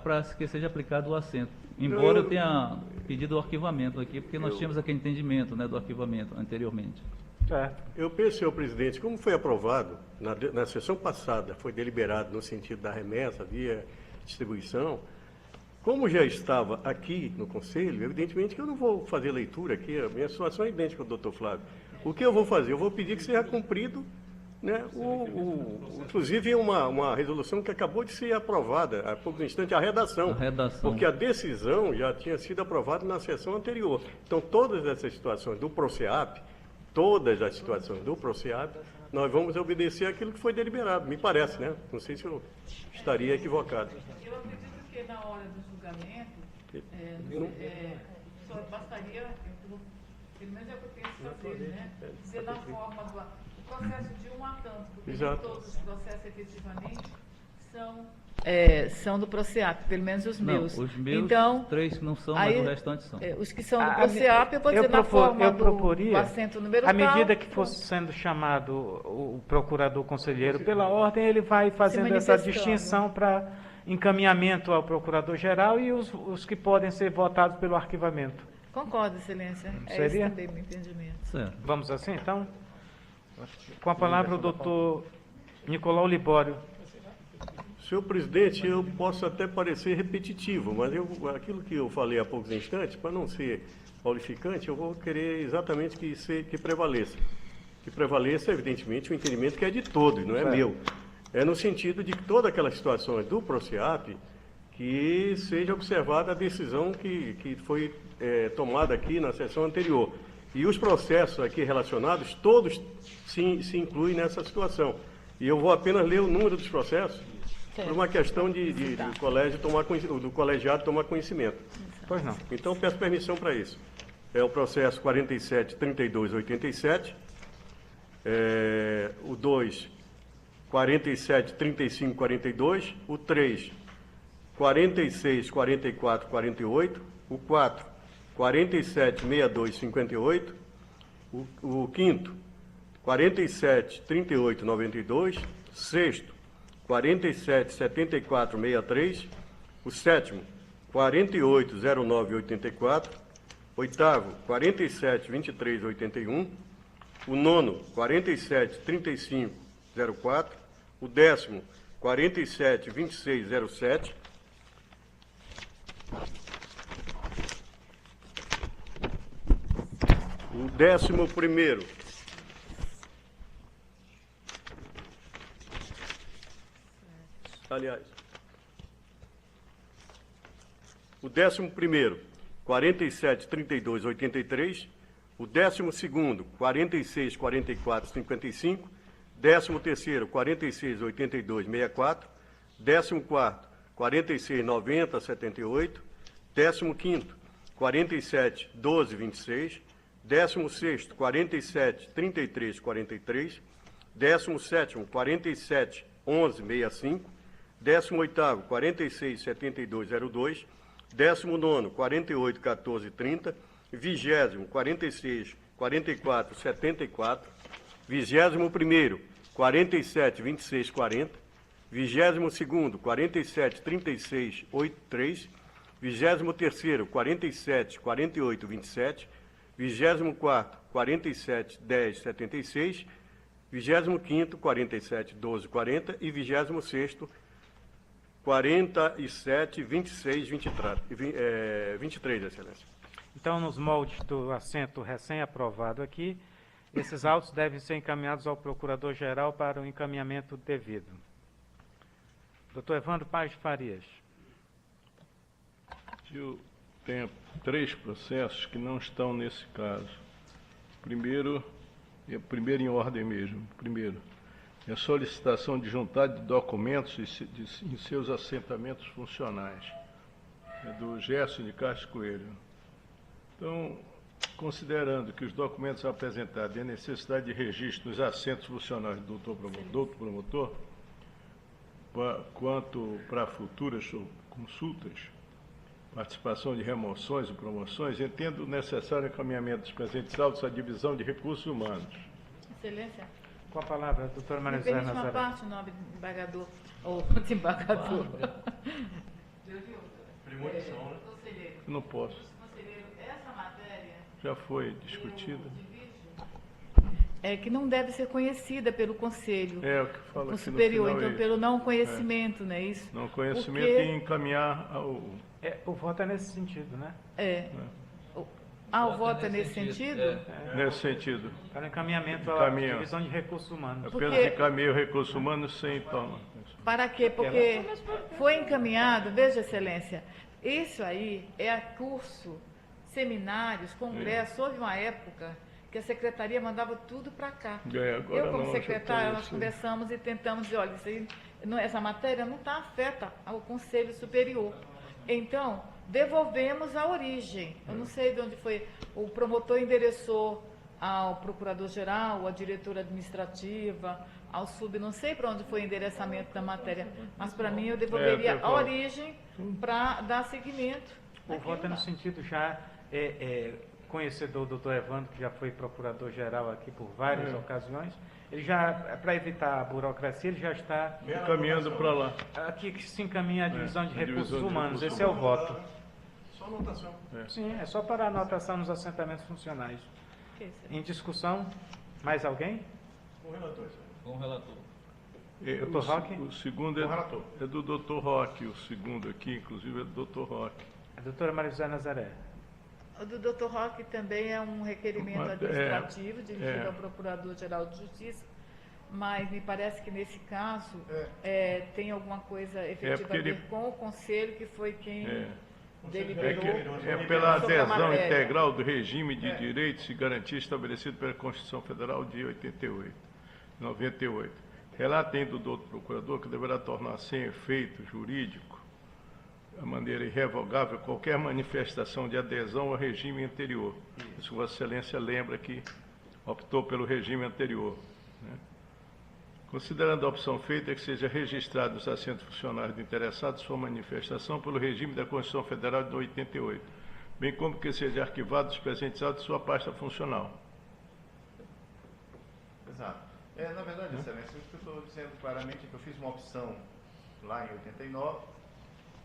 para que seja aplicado o assento. Embora eu tenha pedido o arquivamento aqui, porque nós tínhamos aquele entendimento, né, do arquivamento anteriormente. Certo. Eu penso, senhor presidente, como foi aprovado na sessão passada, foi deliberado no sentido da remessa via distribuição, como já estava aqui no Conselho, evidentemente que eu não vou fazer leitura aqui, a minha situação é idêntica ao doutor Flávio. O que eu vou fazer? Eu vou pedir que seja cumprido, né, inclusive uma resolução que acabou de ser aprovada há poucos instantes, a redação, porque a decisão já tinha sido aprovada na sessão anterior. Então, todas essas situações do PROCEAP, nós vamos obedecer aquilo que foi deliberado, me parece, né? Não sei se eu estaria equivocado. Eu acredito que na hora do julgamento, só bastaria, pelo menos é o que eu penso fazer, né? Dizer na forma do processo de um a tanto, porque nem todos os processos efetivamente são do PROCEAP, pelo menos os meus. Os meus, então, 3 não são, aí, mas o restante são. Os que são do PROCEAP, eu vou dizer na forma do assento número à tal. medida que fosse sendo chamado o procurador conselheiro pela ordem, ele vai fazendo essa distinção para encaminhamento ao procurador-geral e os que podem ser votados pelo arquivamento. Concordo, excelência. Seria? Esse também meu entendimento. Certo. Vamos assim, então? Com a palavra o doutor Nicolau Libório. Senhor presidente, eu posso até parecer repetitivo, mas aquilo que eu falei há poucos instantes, para não ser qualificante, eu vou querer exatamente que prevaleça. Que prevaleça, evidentemente, o entendimento que é de todos, não é meu. É no sentido de que todas aquelas situações do PROCEAP, que seja observada a decisão que foi tomada aqui na sessão anterior. E os processos aqui relacionados, todos se incluem nessa situação. E eu vou apenas ler o número dos processos, por uma questão do colegiado tomar conhecimento. Pois não. Então, peço permissão para isso. É o processo 47.32.87, o 2, 47.35.42, o 3, 46.44.48, o 4, 47.62.58, o 5º, 47.38.92, 6º, 47.74.63, o 7º, 48.09.84, 8º, 47.23.81, o 9º, 47.35.04, o 10º, 47.26.07, o 11º, aliás, o 11º, 47.32.83, o 12º, 46.44.55, 13º, 46.82.64, 14º, 46.90.78, 15º, 47.12.26, 16º, 47.33.43, 17º, 47.11.65, 18º, 46.72.02, 19º, 48.14.30, 20º, 46.44.74, 21º, 47.26.40, 22º, 47.36.83, 23º, 47.48.27, 24º, 47.10.76, 25º, 47.12.40 e 26º, 47.26.23, excelência. Então, nos moldes do assento recém-aprovado aqui, esses autos devem ser encaminhados ao Procurador-Geral para o encaminhamento devido. Doutor Evandro Paz de Farias. Eu tenho 3 processos que não estão nesse caso. Primeiro em ordem mesmo. Primeiro, é a solicitação de juntada de documentos em seus assentamentos funcionais. É do Gerson de Castro Coelho. Então, considerando que os documentos apresentados e a necessidade de registro nos assentos funcionais do doutor promotor, quanto para futuras consultas, participação de remoções ou promoções, entendo necessário encaminhamento dos presentes autos à divisão de recursos humanos. Excelência. Com a palavra, doutora Maria Me José permite uma Nazaré. parte, nobre embargador, ou desembargador. Premonição, né? Conselheiro, Não posso. conselheiro, essa matéria Já foi discutida. de vídeo, que não deve ser conhecida pelo Conselho É o que fala o aqui superior, no final, então pelo não conhecimento, não é isso? não conhecimento Porque- e encaminhar ao... O voto é nesse sentido, né? O voto é nesse sentido? nesse sentido. Para encaminhamento à Encaminha. divisão de recursos humanos. Apenas encaminha o recurso humano sem toma. Para quê? Porque foi encaminhado, veja, Excelência, isso aí é a curso, seminários, congressos. Houve uma época que a secretaria mandava tudo para cá. Agora Eu, como não, já secretária, tá nós isso. conversamos e tentamos dizer, olha, isso aí, essa matéria não está afeta ao Conselho Superior. Então, devolvemos a origem. Eu não sei de onde foi. O promotor endereçou ao procurador-geral, à diretora administrativa, ao não sei para onde foi o endereçamento da matéria, mas para mim eu devolveria a devolve. origem para dar seguimento. O voto é no sentido já conhecedor do doutor Evandro, que já foi procurador-geral aqui por várias ocasiões. Ele já, para evitar a burocracia, ele já está Encaminhando para lá. aqui que se encaminha à divisão de a recursos divisão de humanos. recursos Esse é o voto. Só anotação. Sim, é só para anotação nos assentamentos funcionais. Em discussão, mais alguém? O relator. Com o relator. Dr. Roque? O segundo é do Dr. Roque, o segundo aqui, inclusive, é do Dr. Roque. A doutora Maria José Nazaré. O do Dr. Roque também é um requerimento administrativo dirigido ao Procurador-Geral de Justiça, mas me parece que nesse caso tem alguma coisa efetiva porque a ver ele- com o Conselho, que foi quem É deliberou. pela sobre a adesão matéria. integral do regime de direitos e garantias estabelecido pela Constituição Federal de 98. Relata ainda o doutor procurador que deverá tornar sem efeito jurídico, a maneira irrevogável, qualquer manifestação de adesão ao regime anterior. Isso Vossa Excelência lembra que optou pelo regime anterior, né? Considerando a opção feita que seja registrado nos assentos funcionários do interessado sua manifestação pelo regime da Constituição Federal de 88, bem como que seja arquivado os presentes autos de sua pasta funcional. Exato. Na verdade, Excelência, o que eu estou dizendo claramente é que eu fiz uma opção lá em 89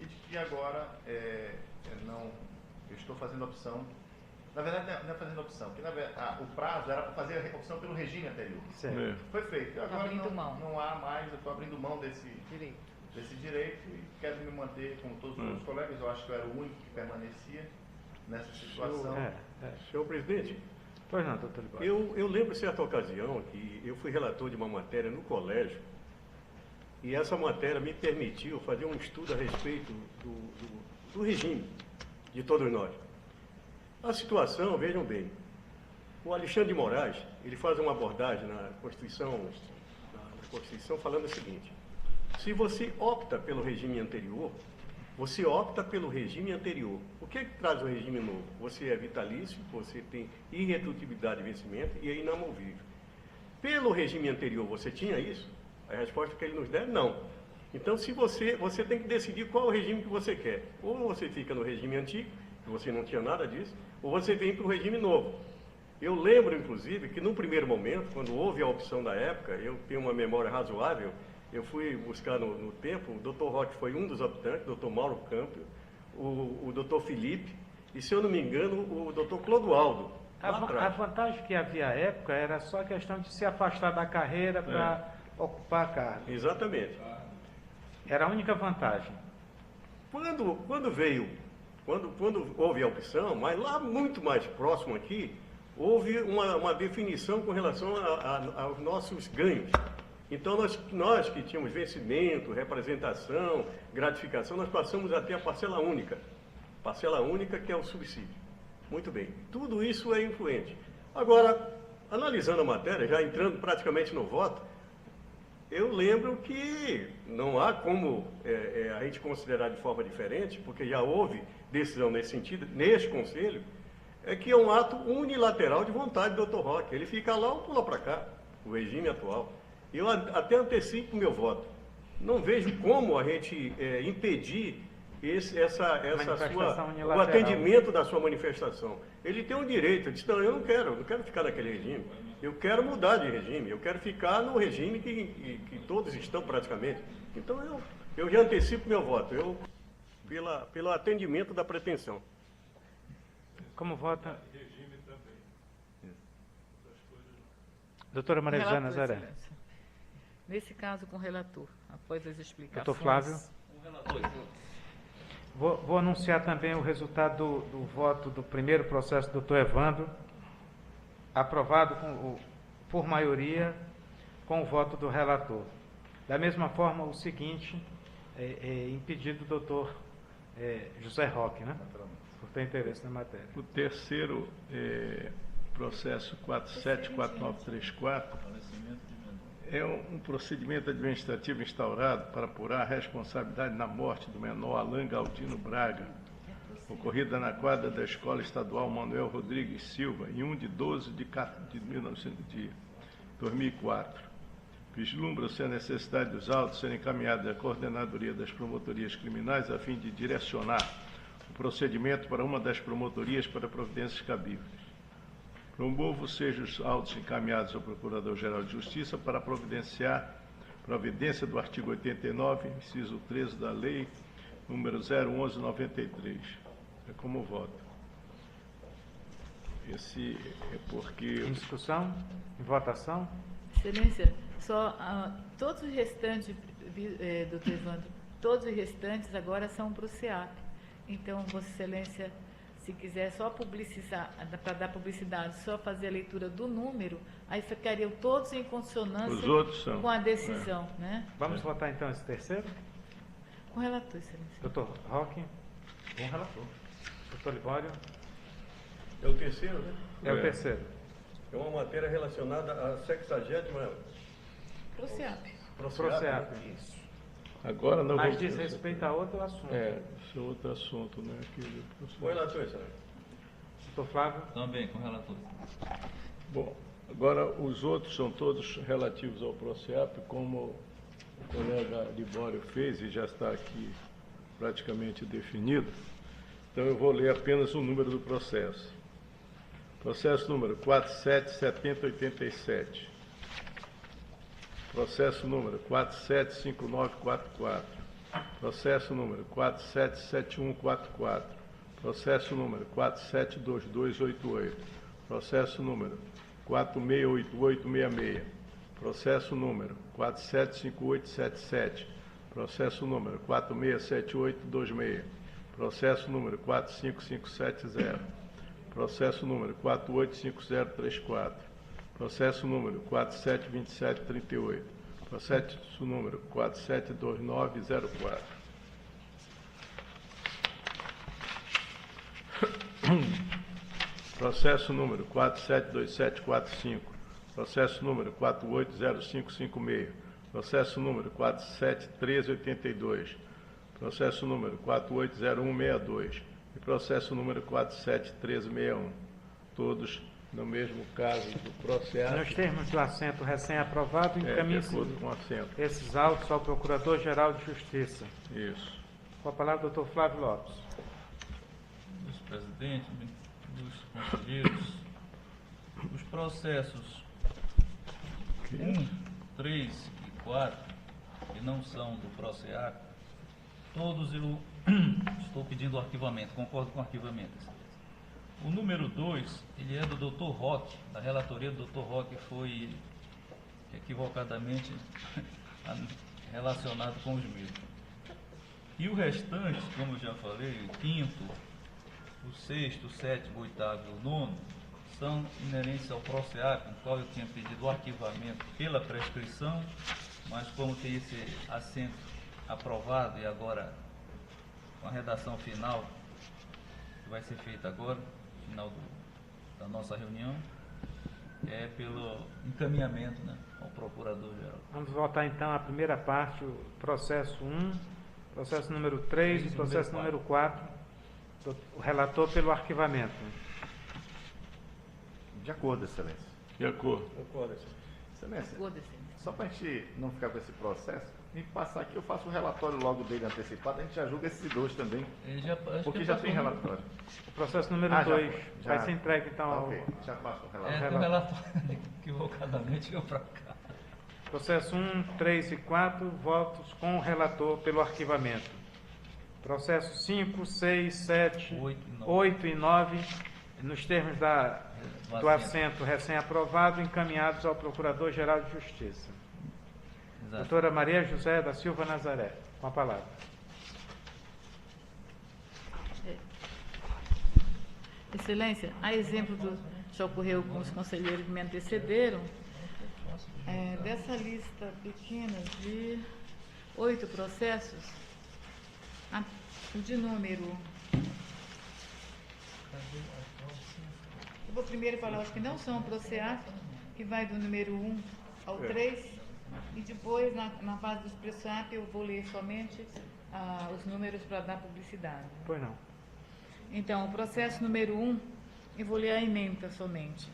e de que agora eu estou fazendo opção. Na verdade, não é fazendo opção, porque o prazo era para fazer a opção pelo regime anterior. Certo. Foi feito. E agora Abrindo mão. não há mais, eu estou abrindo mão desse direito e quero me manter com todos os meus colegas. Eu acho que eu era o único que permanecia nessa situação. Senhor presidente, Pois não, doutor Libório. eu lembro certa ocasião que eu fui relator de uma matéria no colégio e essa matéria me permitiu fazer um estudo a respeito do regime de todos nós. A situação, vejam bem, o Alexandre de Moraes, ele faz uma abordagem na Constituição falando o seguinte: se você opta pelo regime anterior, você opta pelo regime anterior. O que é que traz o regime novo? Você é vitalício, você tem irredutibilidade de vencimento e é inamovível. Pelo regime anterior, você tinha isso? A resposta que ele nos der, não. Então, se você tem que decidir qual é o regime que você quer. Ou você fica no regime antigo, que você não tinha nada disso, ou você vem para o regime novo. Eu lembro, inclusive, que num primeiro momento, quando houve a opção da época, eu tenho uma memória razoável, eu fui buscar no tempo, o Dr. Roque foi um dos optantes, o Dr. Mauro Campos, o Dr. Felipe, e, se eu não me engano, o Dr. Clodoaldo. A vantagem que havia à época era só a questão de se afastar da carreira para ocupar a cargo. Exatamente. Era a única vantagem. Quando houve a opção, mas lá muito mais próximo aqui, houve uma definição com relação aos nossos ganhos. Então, nós que tínhamos vencimento, representação, gratificação, nós passamos a ter a parcela única. Parcela única, que é o subsídio. Muito bem. Tudo isso é influente. Agora, analisando a matéria, já entrando praticamente no voto, eu lembro que não há como a gente considerar de forma diferente, porque já houve decisão nesse sentido, neste Conselho, que é um ato unilateral de vontade do Dr. Roque. Ele fica lá ou pula para cá, o regime atual. Eu até antecipo o meu voto. Não vejo como a gente impedir o atendimento da sua manifestação. Ele tem um direito. Eu disse, não quero ficar naquele regime. Eu quero mudar de regime. Eu quero ficar no regime que todos estão praticamente. Então, eu já antecipo meu voto. Pelo atendimento da pretensão. Como vota? Doutora Maria José Relator, Nazaré. Excelência. Nesse caso, com o relator, após as explicações. Doutor Flávio. Vou anunciar também o resultado do voto do primeiro processo do doutor Evandro, aprovado por maioria com o voto do relator. Da mesma forma, o seguinte, em pedido do doutor José Roque, né? Por ter interesse na matéria. O terceiro processo 474934 é um procedimento administrativo instaurado para apurar a responsabilidade na morte do menor Alain Galdino Braga, ocorrida na quadra da Escola Estadual Manuel Rodrigues Silva, em 1 de 12 de 2004. Vislumbra-se a necessidade dos autos serem encaminhados à Coordenadoria das Promotorias Criminais a fim de direcionar o procedimento para uma das promotorias para providências cabíveis. Promovo sejam os autos encaminhados ao Procurador-Geral de Justiça para providência do artigo 89, inciso 13 da Lei número 01193. É como voto. Esse é porque... Em discussão? Em votação? Excelência, só todos os restantes, doutor Evandro, todos os restantes agora são para o SEAP. Então, Vossa Excelência, se quiser só publicizar, para dar publicidade, só fazer a leitura do número, aí ficariam todos em consonância Os outros são, com a decisão, né? Vamos votar então esse terceiro? Com o relator, Excelência. Doutor Roque? Com o relator. Doutor Libório? É o terceiro, né? É o terceiro. É uma matéria relacionada à 60ª Para o SEAP. Proceap. Agora não Mas vou... diz respeito a outro assunto. Isso é outro assunto, né? O relator, excelência. Doutor Flávio? Também, com o relator. Bom, agora os outros são todos relativos ao PROCEAP, como o colega Libório fez e já está aqui praticamente definido. Então eu vou ler apenas o número do processo. Processo número 477087. Processo número 475944. Processo número 477144. Processo número 472288. Processo número 468866. Processo número 475877. Processo número 467826. Processo número 45570. Processo número 485034. Processo número 472738. Processo número 472904. Processo número 472745. Processo número 480556. Processo número 471382. Processo número 480162. E processo número 471361. Todos no mesmo caso do processo. Nos termos do assento recém-aprovado, de encaminhe acordo com o assento. esses autos ao Procurador-Geral de Justiça. Isso. Com a palavra, doutor Flávio Lopes. Vice-presidente, dos conselheiros, os processos 1, 3 e 4, que não são do PROCEAP, todos eu estou pedindo arquivamento, concordo com o arquivamento. O número 2, ele é do Dr. Roque, da relatoria do Dr. Roque, foi equivocadamente relacionado com os mesmos. E o restante, como eu já falei, o quinto, o sexto, o sétimo, o oitavo e o nono, são inerentes ao PROCEAP, no qual eu tinha pedido o arquivamento pela prescrição, mas como tem esse assento aprovado e agora com a redação final, que vai ser feita agora, no final da nossa reunião, é pelo encaminhamento, né, ao Procurador-Geral. Vamos votar então a primeira parte, o processo 1, processo número 3 e processo número 4. O relator pelo arquivamento. De acordo, excelência. De acordo. Concordo, Excelência, Acordo, Excelência. só para a gente não ficar com esse processo, me passar aqui, eu faço o relatório logo dele antecipado, a gente já julga esses dois também, Ele já, acho porque que já passou, tem né? relatório. O processo número Ah, já 2 foi, já. vai ser entregue então ao Ok, já passo o É, relatório. o relatório equivocadamente veio para cá. processo 1, 3 e 4, votos com o relator pelo arquivamento. Processo 5, 6, 7, 8 e 9, nos termos do assento recém-aprovado, encaminhados ao Procurador-Geral de Justiça. Exato. Doutora Maria José da Silva Nazaré, com a palavra. Excelência, a exemplo do que já ocorreu com os conselheiros que me antecederam, dessa lista pequena de 8 processos, o de número... Eu vou primeiro falar os que não são processos, que vai do número 1 ao 3, e depois, na fase dos processos, eu vou ler somente os números para dar publicidade. Pois não. Então, o processo número 1, eu vou ler a ementa somente.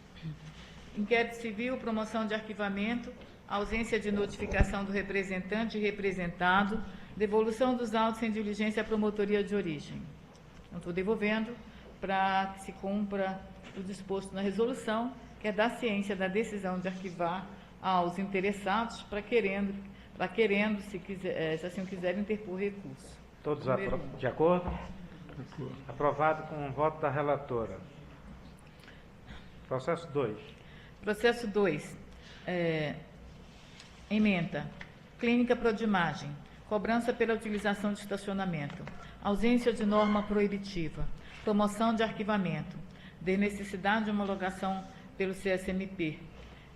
Inquérito civil, promoção de arquivamento, ausência de notificação do representante e representado, devolução dos autos sem diligência à promotoria de origem. Então, estou devolvendo para que se cumpra o disposto na resolução, que é dar ciência da decisão de arquivar aos interessados para querendo, se assim quiserem, interpor recurso. Todos Número de acordo? Aprovado com o voto da relatora. Processo 2. Processo 2. Ementa. Clínica Prodimagem. Cobrança pela utilização de estacionamento. Ausência de norma proibitiva. Promoção de arquivamento. Desnecessidade de homologação pelo CSMP.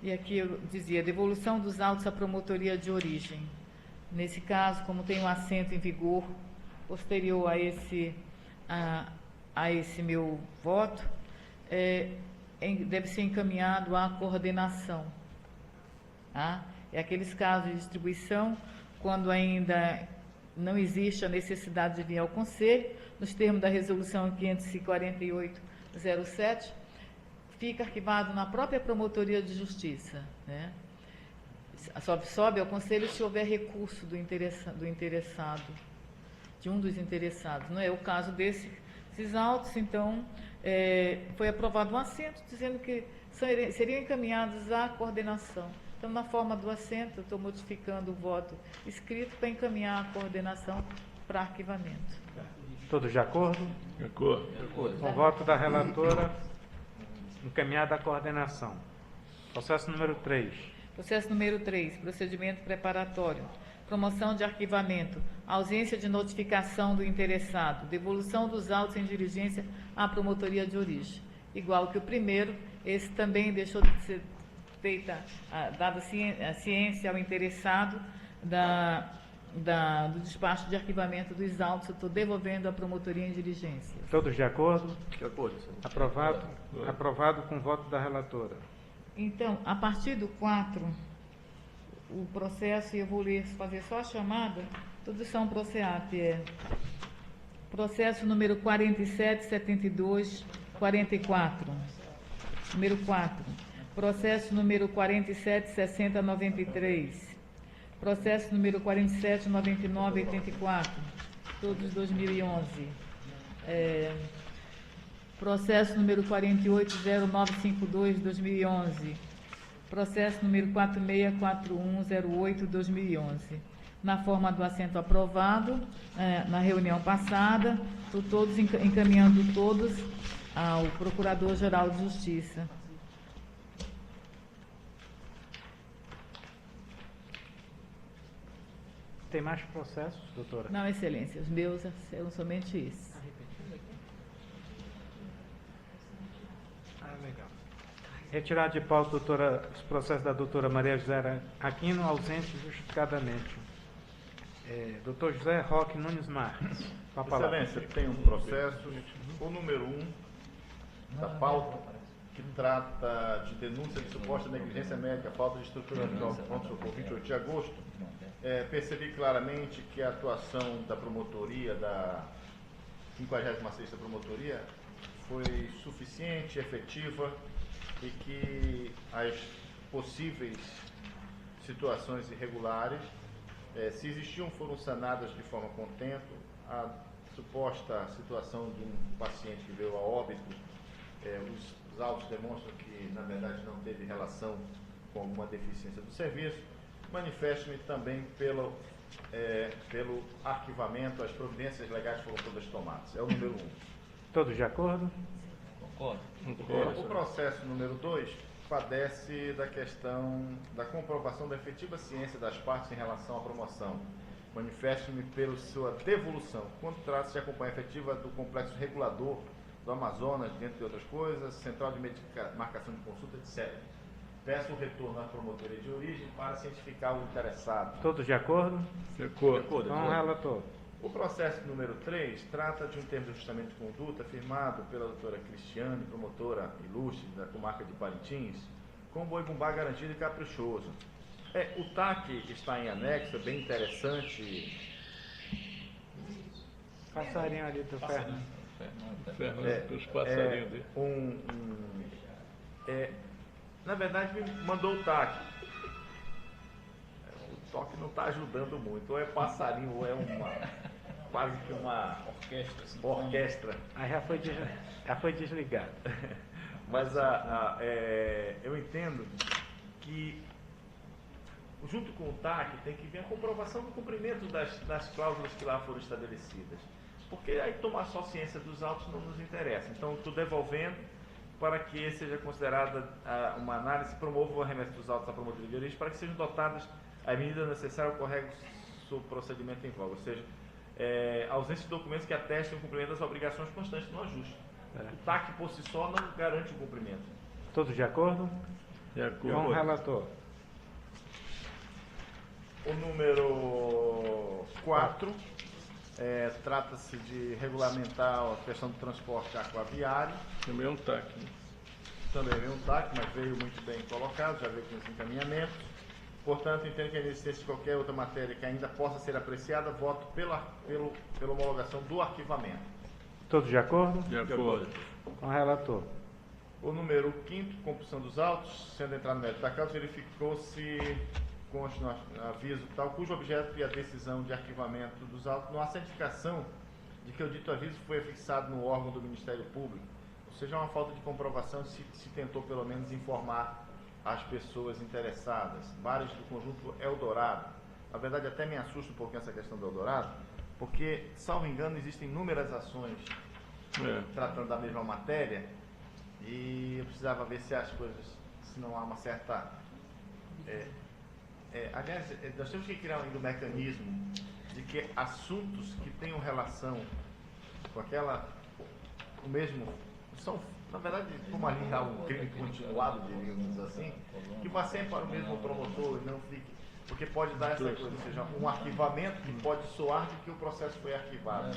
E aqui eu dizia, devolução dos autos à promotoria de origem. Nesse caso, como tem um assento em vigor posterior a esse meu voto, deve ser encaminhado à coordenação. Tá? É aqueles casos de distribuição, quando ainda não existe a necessidade de vir ao Conselho, nos termos da resolução 548/07, fica arquivado na própria Promotoria de Justiça. Né? Sobe ao Conselho se houver recurso do interessado, de um dos interessados. Não é o caso desses autos, então, foi aprovado um assento dizendo que seriam encaminhados à coordenação. Então, na forma do assento, eu estou modificando o voto escrito para encaminhar a coordenação para arquivamento. Todos de acordo? De acordo. Com o voto da relatora, encaminhada à coordenação. Processo número 3. Processo número 3, procedimento preparatório. Promoção de arquivamento, ausência de notificação do interessado, devolução dos autos em diligência à promotoria de origem. Igual que o primeiro, esse também deixou de ser feita, dada a ciência ao interessado do despacho de arquivamento dos autos, eu estou devolvendo à promotoria em diligência. Todos de acordo? De acordo, senhor. Aprovado com o voto da relatora. Então, a partir do 4, o processo, eu vou fazer só a chamada, todos são processos. Processo número 4772-44. Número 4. Processo número 476093. Processo número 479984. Todos 2011. Processo número 480952-2011. Processo número 464108-2011. Na forma do assento aprovado, na reunião passada, estou todos encaminhando todos ao Procurador-Geral de Justiça. Tem mais processos, doutora? Não, Excelência, os meus serão somente esses. Legal. Retirar de pauta, doutora, os processos da doutora Maria José Aquino, ausente justificadamente. Doutor José Roque Nunes Marques, com a palavra. Excelência, tem um processo, o número 1 da pauta, que trata de denúncia de suposta negligência médica, falta de estrutura de pronto-socorro, 28 de agosto. Percebi claramente que a atuação da promotoria, da 56ª promotoria, foi suficiente, efetiva, e que as possíveis situações irregulares, se existiam, foram sanadas de forma contento. A suposta situação de um paciente que veio a óbito, os autos demonstram que, na verdade, não teve relação com alguma deficiência do serviço. Manifesto-me também pelo arquivamento, as providências legais foram todas tomadas. É o número 1. Todos de acordo? Concordo. O processo número 2 padece da questão da comprovação da efetiva ciência das partes em relação à promoção. Manifeste-me pela sua devolução. Quando trata-se de acompanhar efetiva do complexo regulador do Amazonas, dentre outras coisas, central de marcação de consulta, etc. Peço o retorno à promotoria de origem para cientificar o interessado. Todos de acordo? De acordo. Com o relator. O processo número 3 trata de um termo de ajustamento de conduta firmado pela doutora Cristiane, promotora ilustre da comarca de Parintins, com boi bumbá garantido e caprichoso. O TAC está em anexo, é bem interessante. Passarinho ali do Fernando. Fernando, os passarinhos dele. Na verdade, me mandou o TAC. O toque não está ajudando muito. Ou é passarinho, ou é quase que uma orquestra. Aí já foi desligado. Mas eu entendo que, junto com o TAC, tem que vir a comprovação do cumprimento das cláusulas que lá foram estabelecidas. Porque aí tomar só ciência dos autos não nos interessa. Então, estou devolvendo para que seja considerada uma análise, promova o arremesso dos autos à promotoria de origem, para que sejam dotadas as medidas necessárias ao correto procedimento em voga. Ou seja, ausência de documentos que atestem o cumprimento das obrigações constantes no ajuste. O TAC por si só não garante o cumprimento. Todos de acordo? De acordo. Com o relator. O número 4 trata-se de regulamentar a questão do transporte aquaviário. Também é um TAC. Né? Também veio um TAC, mas veio muito bem colocado, já veio com os encaminhamentos. Portanto, entendo que a existência de qualquer outra matéria que ainda possa ser apreciada, voto pela homologação do arquivamento. Todos de acordo? De acordo. Com o relator. O número 5º, compulsão dos autos, sendo entrado no mérito da causa, verificou-se conste no aviso tal, cujo objeto e a decisão de arquivamento dos autos não há certificação de que o dito aviso foi afixado no órgão do Ministério Público, ou seja, uma falta de comprovação se tentou pelo menos informar as pessoas interessadas. Bares do conjunto Eldorado. Na verdade, até me assusta um pouquinho essa questão do Eldorado, porque, salvo engano, existem inúmeras ações tratando da mesma matéria, e eu precisava ver se as coisas, se não há uma certa... aliás, nós temos que criar ainda um mecanismo de que assuntos que tenham relação com o mesmo, são, na verdade, como ali há um crime continuado, diríamos assim, que vá sempre para o mesmo promotor e não fique, porque pode dar essa coisa, ou seja, um arquivamento que pode soar de que o processo foi arquivado,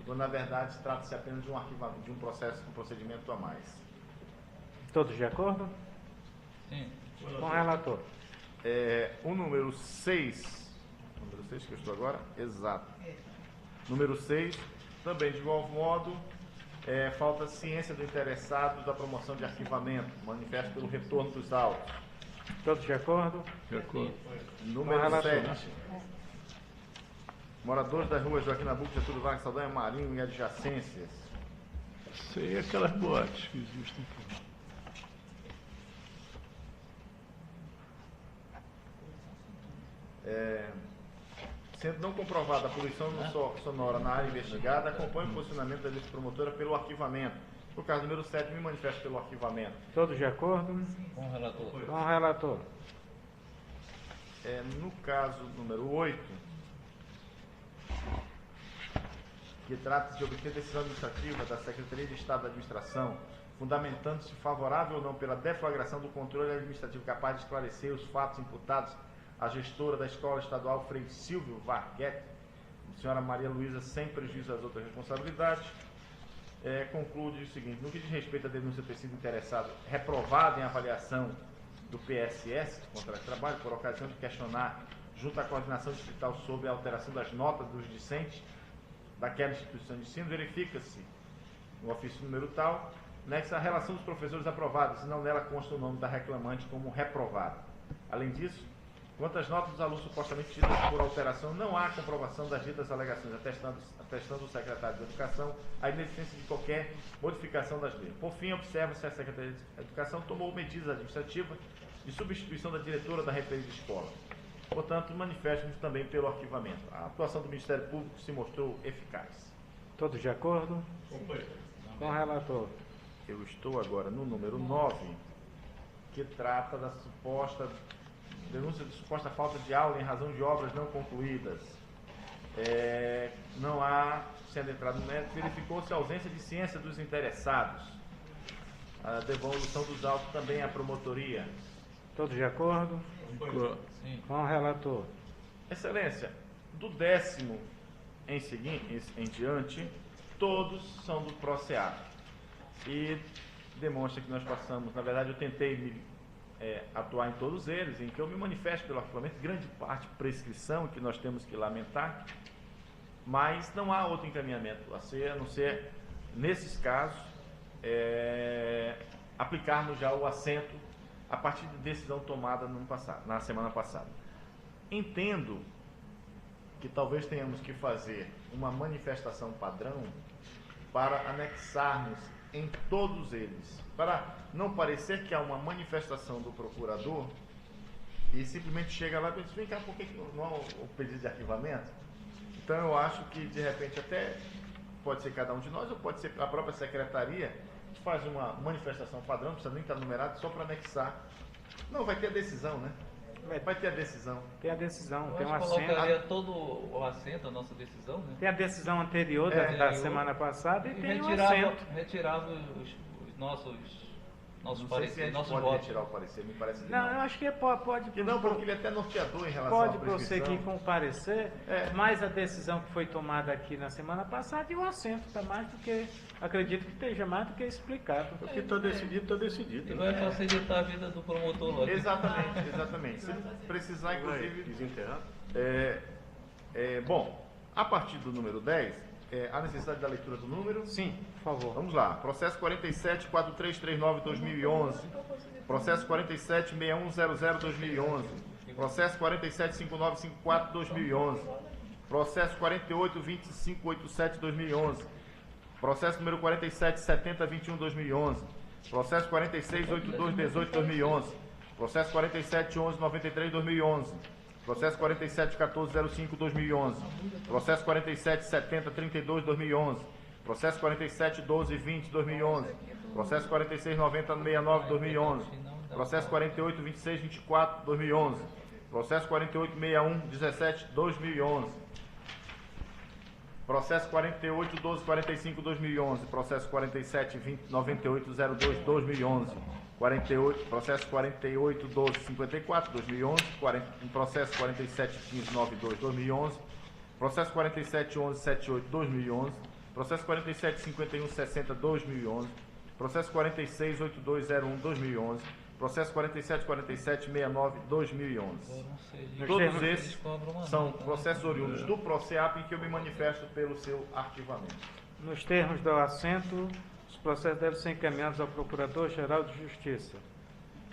quando na verdade trata-se apenas de um arquivamento, de um processo, um procedimento a mais. Todos de acordo? Sim. Com o relator. O número 6, que eu estou agora, exato. Número 6, também de igual modo, falta ciência do interessado da promoção de arquivamento, manifesto pelo retorno dos autos. Todos de acordo? De acordo. Número 7, moradores das ruas Joaquim Nabuco, Getúlio Vargas, Saldanha Marinho e adjacências. Isso aí é aquelas boates que existem aqui. Sendo não comprovada a poluição sonora na área investigada, acompanhe o posicionamento da vice-promotora pelo arquivamento. No caso número 7, me manifesto pelo arquivamento. Todos de acordo? Com o relator. Com o relator. No caso número 8, que trata-se de obter decisão administrativa da Secretaria de Estado da Administração, fundamentando-se favorável ou não pela deflagração do controle administrativo capaz de esclarecer os fatos imputados à gestora da Escola Estadual Frei Silvio Varguete, senhora Maria Luísa, sem prejuízo às outras responsabilidades, conclui o seguinte: no que diz respeito à denúncia ter sido interessado, reprovado em avaliação do PSS, Contrato de Trabalho, por ocasião de questionar, junto à coordenação distrital, sobre a alteração das notas dos discentes daquela instituição de ensino, verifica-se, no ofício número tal, nexa a relação dos professores aprovados, e não nela consta o nome da reclamante como reprovado. Além disso, quanto às notas dos alunos supostamente tidas por alteração, não há comprovação das ditas alegações, atestando o secretário de Educação a inexistência de qualquer modificação das leis. Por fim, observa-se que a Secretaria de Educação tomou medidas administrativas de substituição da diretora da referida escola. Portanto, manifestamos também pelo arquivamento. A atuação do Ministério Público se mostrou eficaz. Todos de acordo? Com o relator. eu estou agora no número 9, que trata da suposta denúncia de suposta falta de aula em razão de obras não concluídas. Não há, sendo entrado no mérito, verificou-se a ausência de ciência dos interessados. A devolução dos autos também à promotoria. Todos de acordo? Com o relator. Excelência, do 10º em diante, todos são do PROCEAP. E demonstra que nós passamos, na verdade eu tentei atuar em todos eles, em que eu me manifesto pelo arquivamento, grande parte prescrição, que nós temos que lamentar, mas não há outro encaminhamento a não ser, nesses casos, aplicarmos já o assento a partir de decisão tomada na semana passada. Entendo que talvez tenhamos que fazer uma manifestação padrão para anexarmos em todos eles, para não parecer que há uma manifestação do procurador e simplesmente chega lá e diz, vem cá, por que não há o pedido de arquivamento? Então eu acho que de repente até pode ser cada um de nós ou pode ser a própria secretaria que faz uma manifestação padrão, não precisa nem estar numerado, só para anexar. Não, vai ter a decisão, né? Vai ter a decisão. Tem a decisão, Eu tem um acho que assento. colocaria todo o assento da nossa decisão, né? Tem a decisão anterior da semana passada e E tem o assento. retirava os nossos Não sei se a pareceres, gente nossos pode votos. retirar o parecer, me parece que Não, eu acho que pode Que não, porque ele é até norteador em relação pode à prescrição. prosseguir com o parecer, mas a decisão que foi tomada aqui na semana passada e o assento está mais do que, acredito que esteja mais do que explicado. O que está decidido, está decidido. E né? vai facilitar a vida do promotor logo. Exatamente. Se precisar, Vai inclusive... desenterrar? Bom, a partir do número 10, a necessidade da leitura do número? Sim, por favor. Vamos lá. Processo 47.4339/2011. Processo 47.6100/2011. Processo 47.5954/2011. Processo 48.2587/2011. Processo número 47.7021/2011. Processo 46.8218/2011. Processo 47.1193/2011. Processo 47.1405/2011. Processo 47.7032/2011. Processo 47.1220/2011. Processo 46.9069/2011. Processo 48.2624/2011. Processo 48.6117/2011. Processo 48.1245/2011. Processo 47.9802/2011. Processo 48.1254/2011. Processo 47.1592/2011. Processo 47.1178/2011. Processo 47.5160/2011. Processo 46.8201/2011. Processo 47.4769/2011. Todos esses são processos oriundos do PROCEAP em que eu me manifesto pelo seu arquivamento. Nos termos do assento, os processos devem ser encaminhados ao Procurador-Geral de Justiça.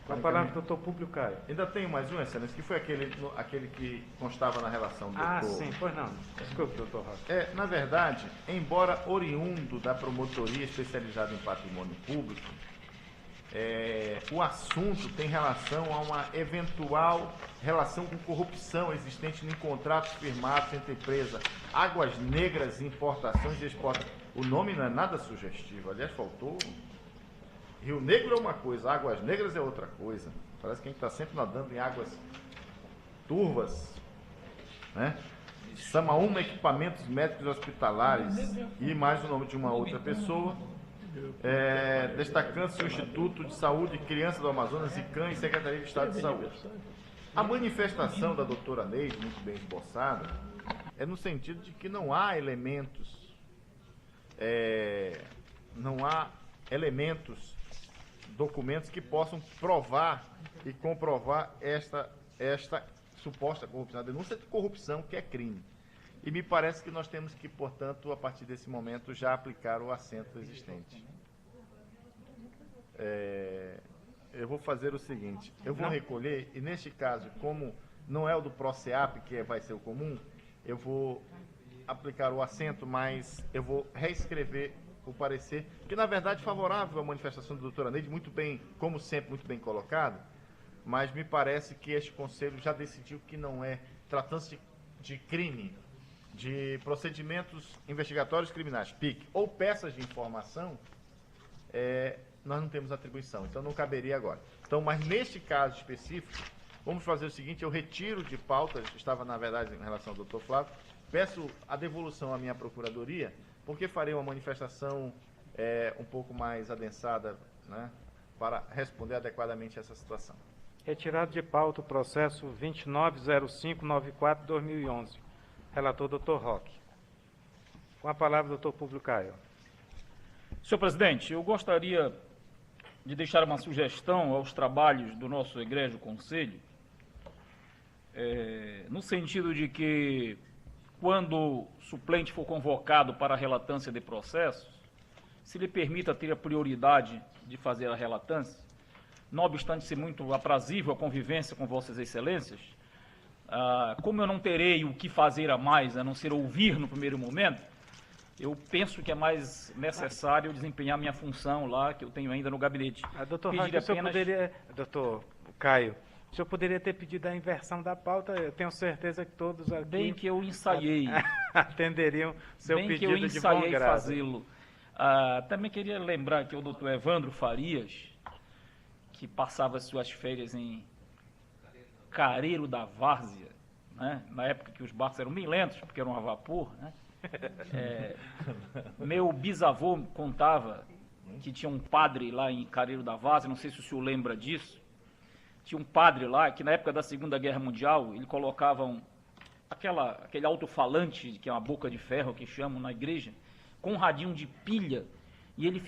Com a palavra, doutor Públio Caio. Ainda tenho mais um, excelência, que foi aquele que constava na relação do doutor. Sim, pois não. Desculpe, doutor Rocha. Na verdade, embora oriundo da promotoria especializada em patrimônio público, o assunto tem relação a uma eventual relação com corrupção existente em contratos firmados entre a empresa Águas Negras Importações e Exportações. O nome não é nada sugestivo, aliás, faltou. Rio Negro é uma coisa, Águas Negras é outra coisa. Parece que a gente está sempre nadando em águas turvas, né? Samaúma Equipamentos Médicos Hospitalares e mais o nome de uma outra pessoa, destacando-se o Instituto de Saúde Criança do Amazonas, ICAM, e Secretaria de Estado de Saúde. A manifestação da doutora Neide, muito bem esboçada, é no sentido de que não há elementos, documentos que possam provar e comprovar esta suposta corrupção, a denúncia de corrupção, que é crime. E me parece que nós temos que, portanto, a partir desse momento, já aplicar o assento existente. Eu vou fazer o seguinte, eu vou recolher, e neste caso, como não é o do PROCEAP, que vai ser o comum, eu vou aplicar o assento, mas eu vou reescrever o parecer, que na verdade favorável à manifestação da doutora Neide, muito bem, como sempre, muito bem colocado, mas me parece que este Conselho já decidiu que não é, tratando-se de crime, de procedimentos investigatórios criminais, PIC, ou peças de informação, nós não temos atribuição, então não caberia agora. Então, mas neste caso específico, vamos fazer o seguinte, eu retiro de pauta, estava na verdade em relação ao doutor Flávio, peço a devolução à minha procuradoria, porque farei uma manifestação um pouco mais adensada, né, para responder adequadamente a essa situação. Retirado de pauta o processo 290594-2011. Relator, doutor Roque. Com a palavra, doutor Públio Caio. Senhor presidente, eu gostaria de deixar uma sugestão aos trabalhos do nosso egrégio conselho, no sentido de que, quando o suplente for convocado para a relatância de processos, se lhe permita ter a prioridade de fazer a relatância, não obstante ser muito aprazível a convivência com vossas excelências, como eu não terei o que fazer a mais, a não ser ouvir no primeiro momento, eu penso que é mais necessário desempenhar minha função lá, que eu tenho ainda no gabinete. Doutor Roque, doutor Caio, o senhor poderia ter pedido a inversão da pauta, eu tenho certeza que todos aqui... Bem que eu ensaiei. Atenderiam seu Bem pedido que eu de bom ensaiei grado. fazê-lo. Também queria lembrar que o doutor Evandro Farias, que passava suas férias em Careiro da Várzea, né? Na época que os barcos eram bem lentos, porque eram a vapor, né? Meu bisavô contava que tinha um padre lá em Careiro da Várzea, não sei se o senhor lembra disso, tinha um padre lá que na época da Segunda Guerra Mundial, ele colocava aquele alto-falante, que é uma boca de ferro que chamam na igreja, com um radinho de pilha, e ele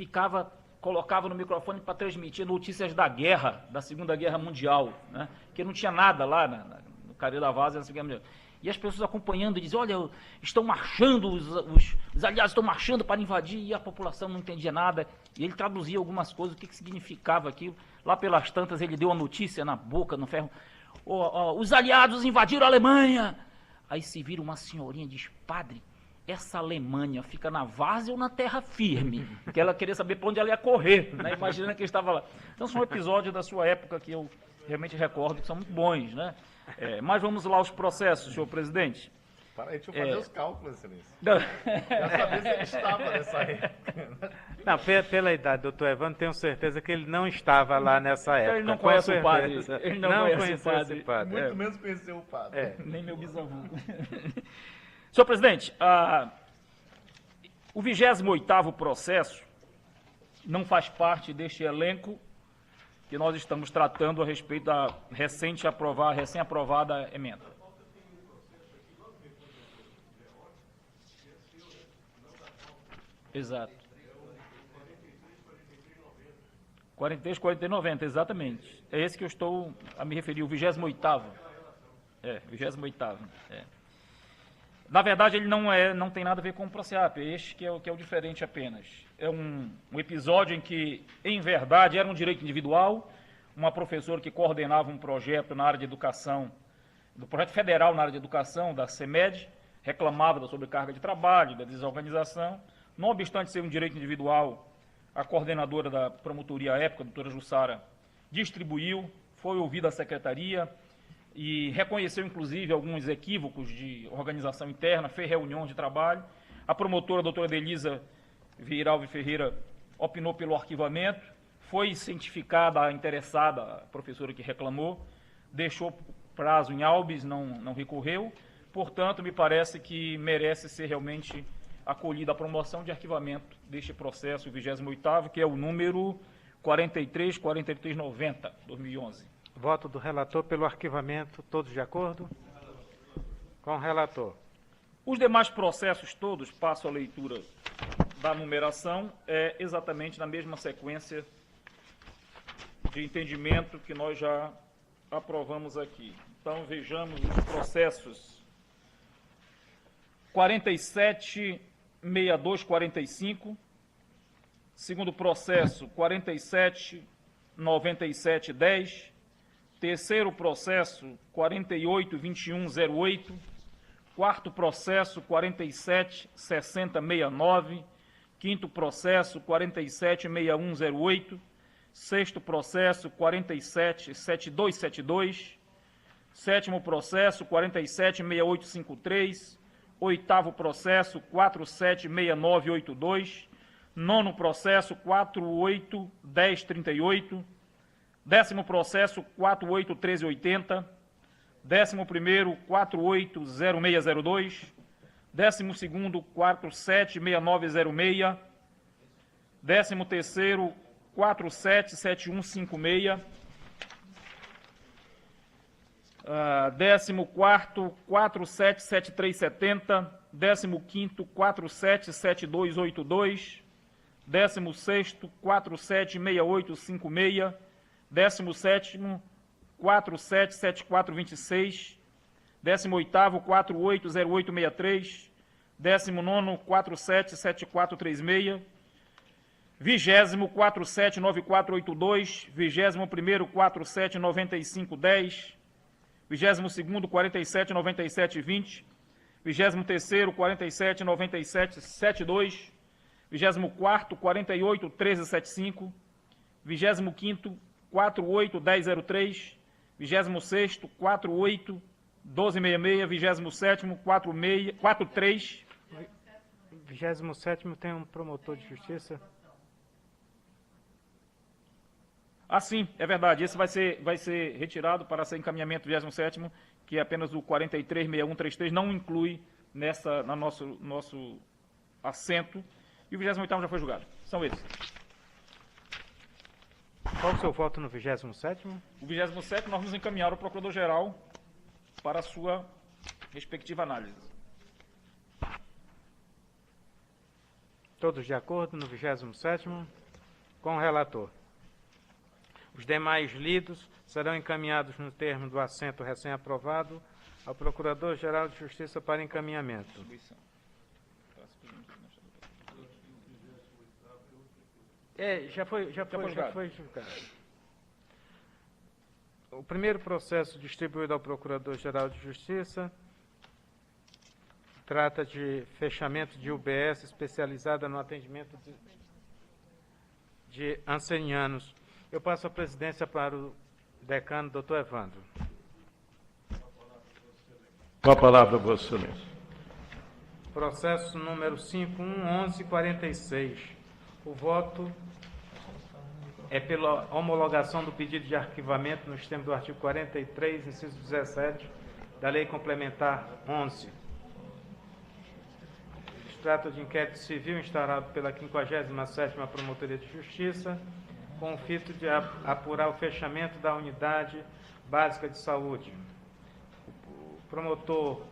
colocava no microfone para transmitir notícias da guerra, da Segunda Guerra Mundial, né? Porque não tinha nada lá no Careiro da Várzea na Segunda Guerra Mundial. E as pessoas acompanhando e diziam, olha, estão marchando, os aliados estão marchando para invadir, e a população não entendia nada. E ele traduzia algumas coisas, o que significava aquilo. Lá pelas tantas ele deu a notícia na boca, no ferro, os aliados invadiram a Alemanha. Aí se vira uma senhorinha e diz, padre, essa Alemanha fica na várzea ou na terra firme? Porque ela queria saber para onde ela ia correr, né? Imaginando que ele estava lá. Então são episódios da sua época que eu realmente recordo que são muito bons, né? Mas vamos lá aos processos, senhor presidente. Para aí, deixa eu fazer os cálculos, excelência. Não. Quero saber se ele estava nessa época. Não, pela idade, doutor Evandro, tenho certeza que ele não estava lá nessa época. Ele não conhece o padre. Ele não conhece o padre. Muito menos conheceu o padre. Nem meu bisavô. Senhor presidente, o 28º processo não faz parte deste elenco que nós estamos tratando a respeito da recém-aprovada emenda. Exato. 43, 40 e 90, exatamente. É esse que eu estou a me referir, o 28º. 28º. Na verdade, ele não tem nada a ver com o PROCEAP, é este que é o diferente apenas. É um episódio em que, em verdade, era um direito individual, uma professora que coordenava um projeto na área de educação, do projeto federal na área de educação, da CEMED, reclamava da sobrecarga de trabalho, da desorganização. Não obstante ser um direito individual, a coordenadora da promotoria à época, a doutora Jussara, distribuiu, foi ouvida a secretaria, e reconheceu, inclusive, alguns equívocos de organização interna, fez reuniões de trabalho. A promotora, a doutora Delisa Vieiralves Ferreira, opinou pelo arquivamento, foi cientificada a interessada, a professora que reclamou, deixou prazo em Albis, não recorreu, portanto, me parece que merece ser realmente acolhida a promoção de arquivamento deste processo, o 28º, que é o número 43-4390, 2011. Voto do relator pelo arquivamento, todos de acordo? Com o relator. Os demais processos todos, passo a leitura da numeração, é exatamente na mesma sequência de entendimento que nós já aprovamos aqui. Então, vejamos os processos 47.6245, segundo processo 47.9710, terceiro processo 48.2108, quarto processo 47.6069, quinto processo 47.6108, sexto processo 47.7272, sétimo processo 47.6853, oitavo processo 47.6982, Nono processo, 481038. Décimo processo, 481380. 11º, 480602. 12º, 476906. 13º, 477156. 14º, 477370. 15º, 477282. 16º, 476856. 17º, 477426. 18º, 480863. 19º, 477436. 20º, 479482. 21º, 479510. 22º, 479720. 23º, 479772. 24º, 481375. 25º, 481003. 26º, 481266. 27º, 43. 27º tem um promotor de justiça. Ah, sim, é verdade. Esse vai ser retirado para ser encaminhamento do 27º, que é apenas o 436133, não inclui na nosso assento. E o 28º já foi julgado. São esses. Qual o seu voto no 27º? O 27º nós vamos encaminhar ao Procurador-Geral para a sua respectiva análise. Todos de acordo no 27º? Com o relator. Os demais lidos serão encaminhados no termo do assento recém-aprovado ao Procurador-Geral de Justiça para encaminhamento. Já foi julgado. O primeiro processo distribuído ao Procurador-Geral de Justiça trata de fechamento de UBS especializada no atendimento de ancenianos. Eu passo a presidência para o decano, doutor Evandro. Com a palavra, Vossa Excelência. Processo número 511146. O voto é pela homologação do pedido de arquivamento nos termos do artigo 43, inciso 17, da Lei Complementar 11. Se trata de inquérito civil instaurado pela 57ª Promotoria de Justiça, com o fito de apurar o fechamento da unidade básica de saúde. O promotor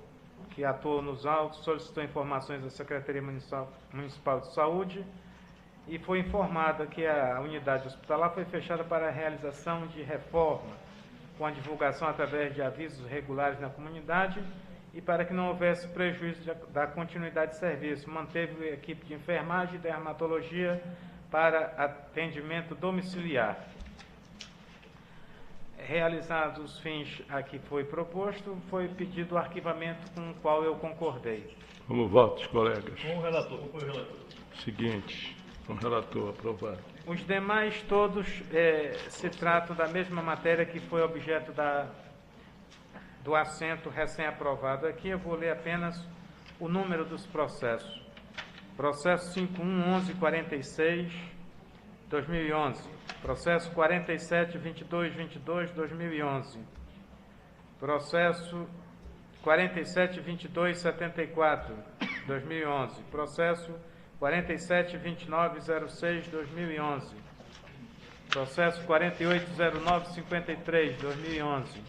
que atuou nos autos solicitou informações da Secretaria Municipal de Saúde e foi informada que a unidade hospitalar foi fechada para a realização de reforma, com a divulgação através de avisos regulares na comunidade e para que não houvesse prejuízo da continuidade de serviço. Manteve a equipe de enfermagem e dermatologia para atendimento domiciliar. Realizados os fins a que foi proposto, foi pedido o arquivamento com o qual eu concordei. Como votos, colegas? Com o relator. Com o relator. Seguinte, com o relator, aprovado. Os demais todos se tratam da mesma matéria que foi objeto do assento recém-aprovado. Aqui eu vou ler apenas o número dos processos. Processo 511146, 2011. Processo 472222, 2011. Processo 472274, 2011. Processo 472906, 2011. Processo 480953, 2011.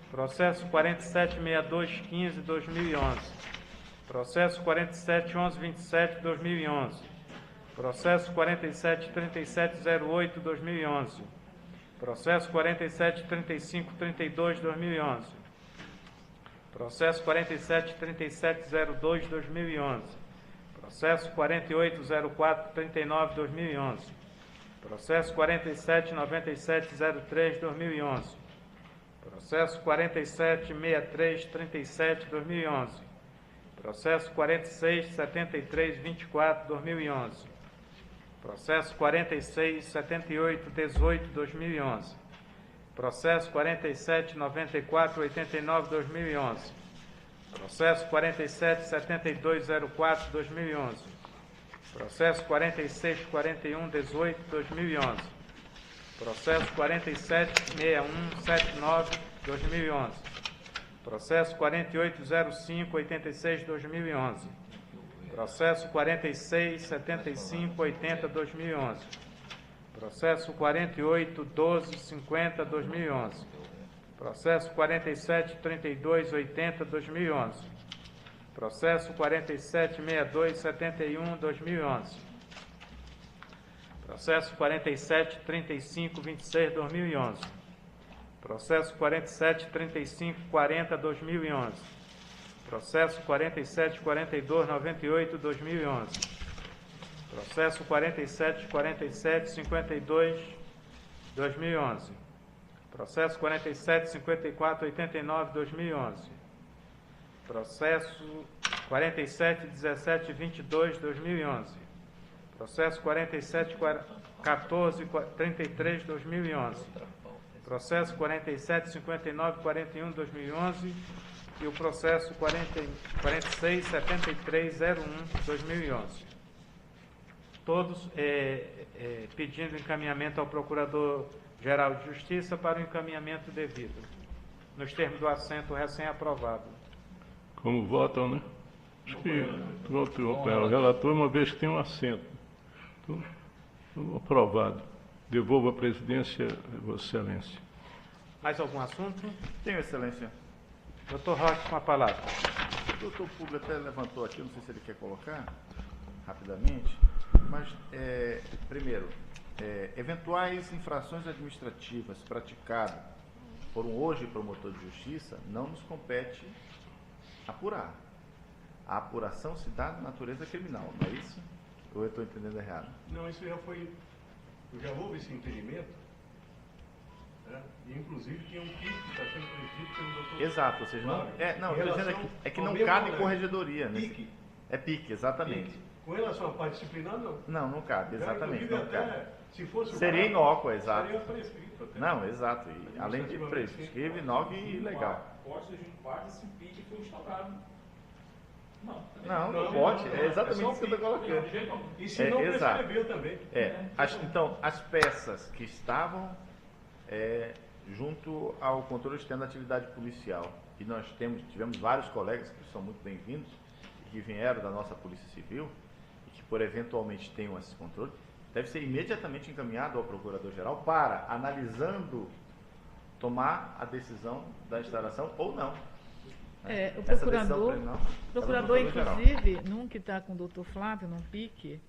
Processo 476215, 2011. Processo 471127, 2011. Processo 473708, 2011. Processo 473532, 2011. Processo 473702, 2011. Processo 480439, 2011. Processo 479703, 2011. Processo 476337, 2011. Processo 467324, 2011. Processo 467818, 2011. Processo 479489, 2011. Processo 477204, 2011. Processo 464118/2011. Processo 476179/2011. Processo 480586/2011. Processo 467580/2011. Processo 481250/2011. Processo 473280/2011. Processo 476271/2011. Processo 473526/2011. Processo 473540/2011. Processo 474298/2011. Processo 474752/2011. Processo 475489/2011. Processo 471722/2011. Processo 471433/2011. Processo 475941/2011 e o processo 467301/2011. Todos pedindo encaminhamento ao Procurador-Geral de Justiça para o encaminhamento devido, nos termos do assento recém-aprovado. Como votam, né? Acho que votou para o relator, uma vez que tem um assento. Então, aprovado. Devolvo a presidência a Vossa Excelência. Mais algum assunto? Tenho, Excelência. Doutor Roque, com a palavra. O doutor Publio até levantou aqui, não sei se ele quer colocar rapidamente, mas, primeiro, eventuais infrações administrativas praticadas por um hoje promotor de justiça não nos compete apurar. A apuração se dá de natureza criminal, não é isso? Ou eu estou entendendo errado? Não, isso já foi... Já houve esse entendimento, né? E, inclusive, tem um PIC que está sendo presidido pelo doutor... Exato, ou seja, não... não, Em estou dizendo relação é que ao não mesmo cabe colégio. corregedoria. PIC. É PIC, exatamente. PIC. Com relação à parte disciplinar, não. Não cabe, exatamente, Inclusive, não cabe. até, se fosse o Seria caso, inócua, exato. Seria prescrito até. Não, exato. E, além de prescrito, inócuo e ilegal. Pode ser parte se o PIC foi instaurado. Não. Não pode. É exatamente isso que eu estou colocando. E se não exato. prescreveu também. Então, as peças que estavam junto ao controle externo da atividade policial, e nós tivemos vários colegas que são muito bem-vindos, e que vieram da nossa Polícia Civil, e que por eventualmente tenham esse controle, deve ser imediatamente encaminhado ao Procurador-Geral para, analisando, tomar a decisão da instauração ou não. O Essa procurador, decisão procurador Procurador-Geral. inclusive, num que está com o doutor Flávio, num PIC,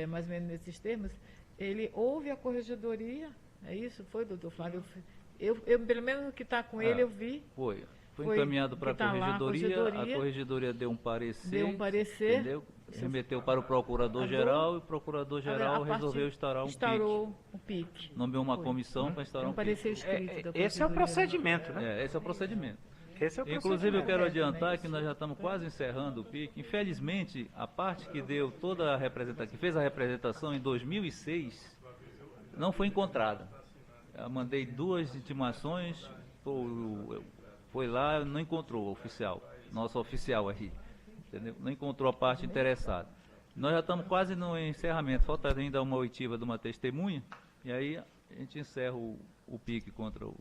mais ou menos nesses termos, ele houve a corregedoria, é isso? Foi, doutor Flávio? Eu pelo menos o que está com ele, eu vi. Foi Foi encaminhado para a que tá lá, corregedoria, a corregedoria deu um parecer, Deu um parecer. entendeu? Remeteu para o Procurador-Geral e o Procurador-Geral resolveu instaurar um PIC. Instaurou o PIC. Nomeou uma Foi. comissão para instaurar Um um PIC. parecer escrito da Esse é o corregedoria. procedimento, né? Esse é o procedimento. Esse é o Inclusive, eu procedimento. quero adiantar que nós já estamos quase encerrando o PIC. Infelizmente, a parte que deu toda a representação, que fez a representação em 2006, não foi encontrada. Eu mandei 2 intimações, foi lá, não encontrou o oficial, nosso oficial aí, entendeu? Não encontrou a parte interessada. Nós já estamos quase no encerramento, falta ainda uma oitiva de uma testemunha, e aí a gente encerra o PIC contra o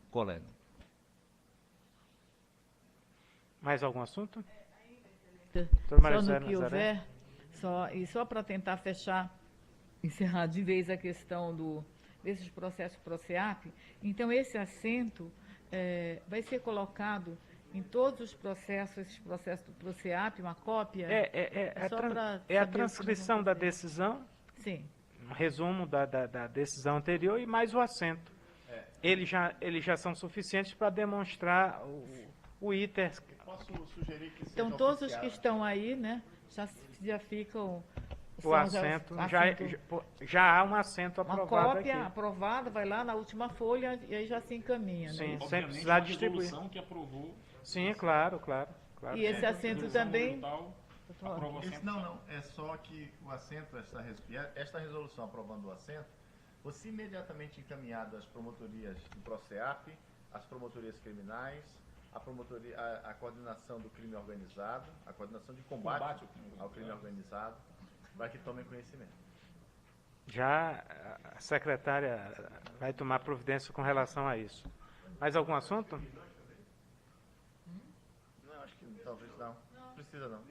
colega. Mais algum assunto? Só Marizé no que Nazaré. houver, só para tentar fechar, encerrar de vez a questão desses processos PROCEAP, então esse assento vai ser colocado em todos os processos, esses processos do PROCEAP, uma cópia? A transcrição da decisão, Sim. um resumo da decisão anterior e mais o assento. Eles já são suficientes para demonstrar o ITER. Posso sugerir que seja Então todos os oficial? que estão aí, né, já ficam... O assento, já há um assento uma aprovado cópia aqui. aprovada, vai lá na última folha e aí já se encaminha, Sim, né? sem precisar distribuir. resolução que aprovou. Sim, claro. E esse assento também... Aprova Não, é só que o assento, esta resolução aprovando o assento, fosse imediatamente encaminhado às promotorias do PROCEAP, às promotorias criminais, a coordenação do crime organizado, a coordenação de combate ao crime organizado, Para que tomem conhecimento. Já a secretária vai tomar providência com relação a isso. Mais algum assunto? Não, acho que talvez não. Não precisa não.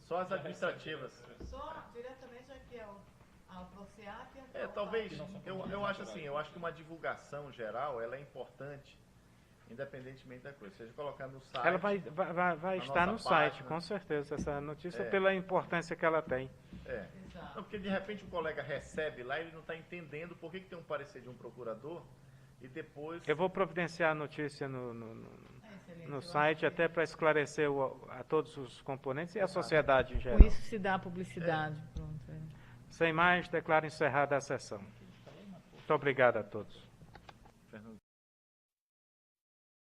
Só as administrativas. Só diretamente aqui ao Proceap. Talvez, eu acho assim, eu acho que uma divulgação geral, ela é importante, independentemente da coisa. Seja colocar no site. Ela vai estar no nossa site, página. com certeza, essa notícia, pela importância que ela tem. Exato. Não, porque de repente o colega recebe lá e ele não está entendendo por que tem um parecer de um procurador e depois... Eu vou providenciar a notícia Excelente. no Eu site, acho que até para esclarecer a todos os componentes e a sociedade em com geral. isso se dá publicidade. Pronto, Sem mais, declaro encerrada a sessão. Muito obrigado a todos. Fernando.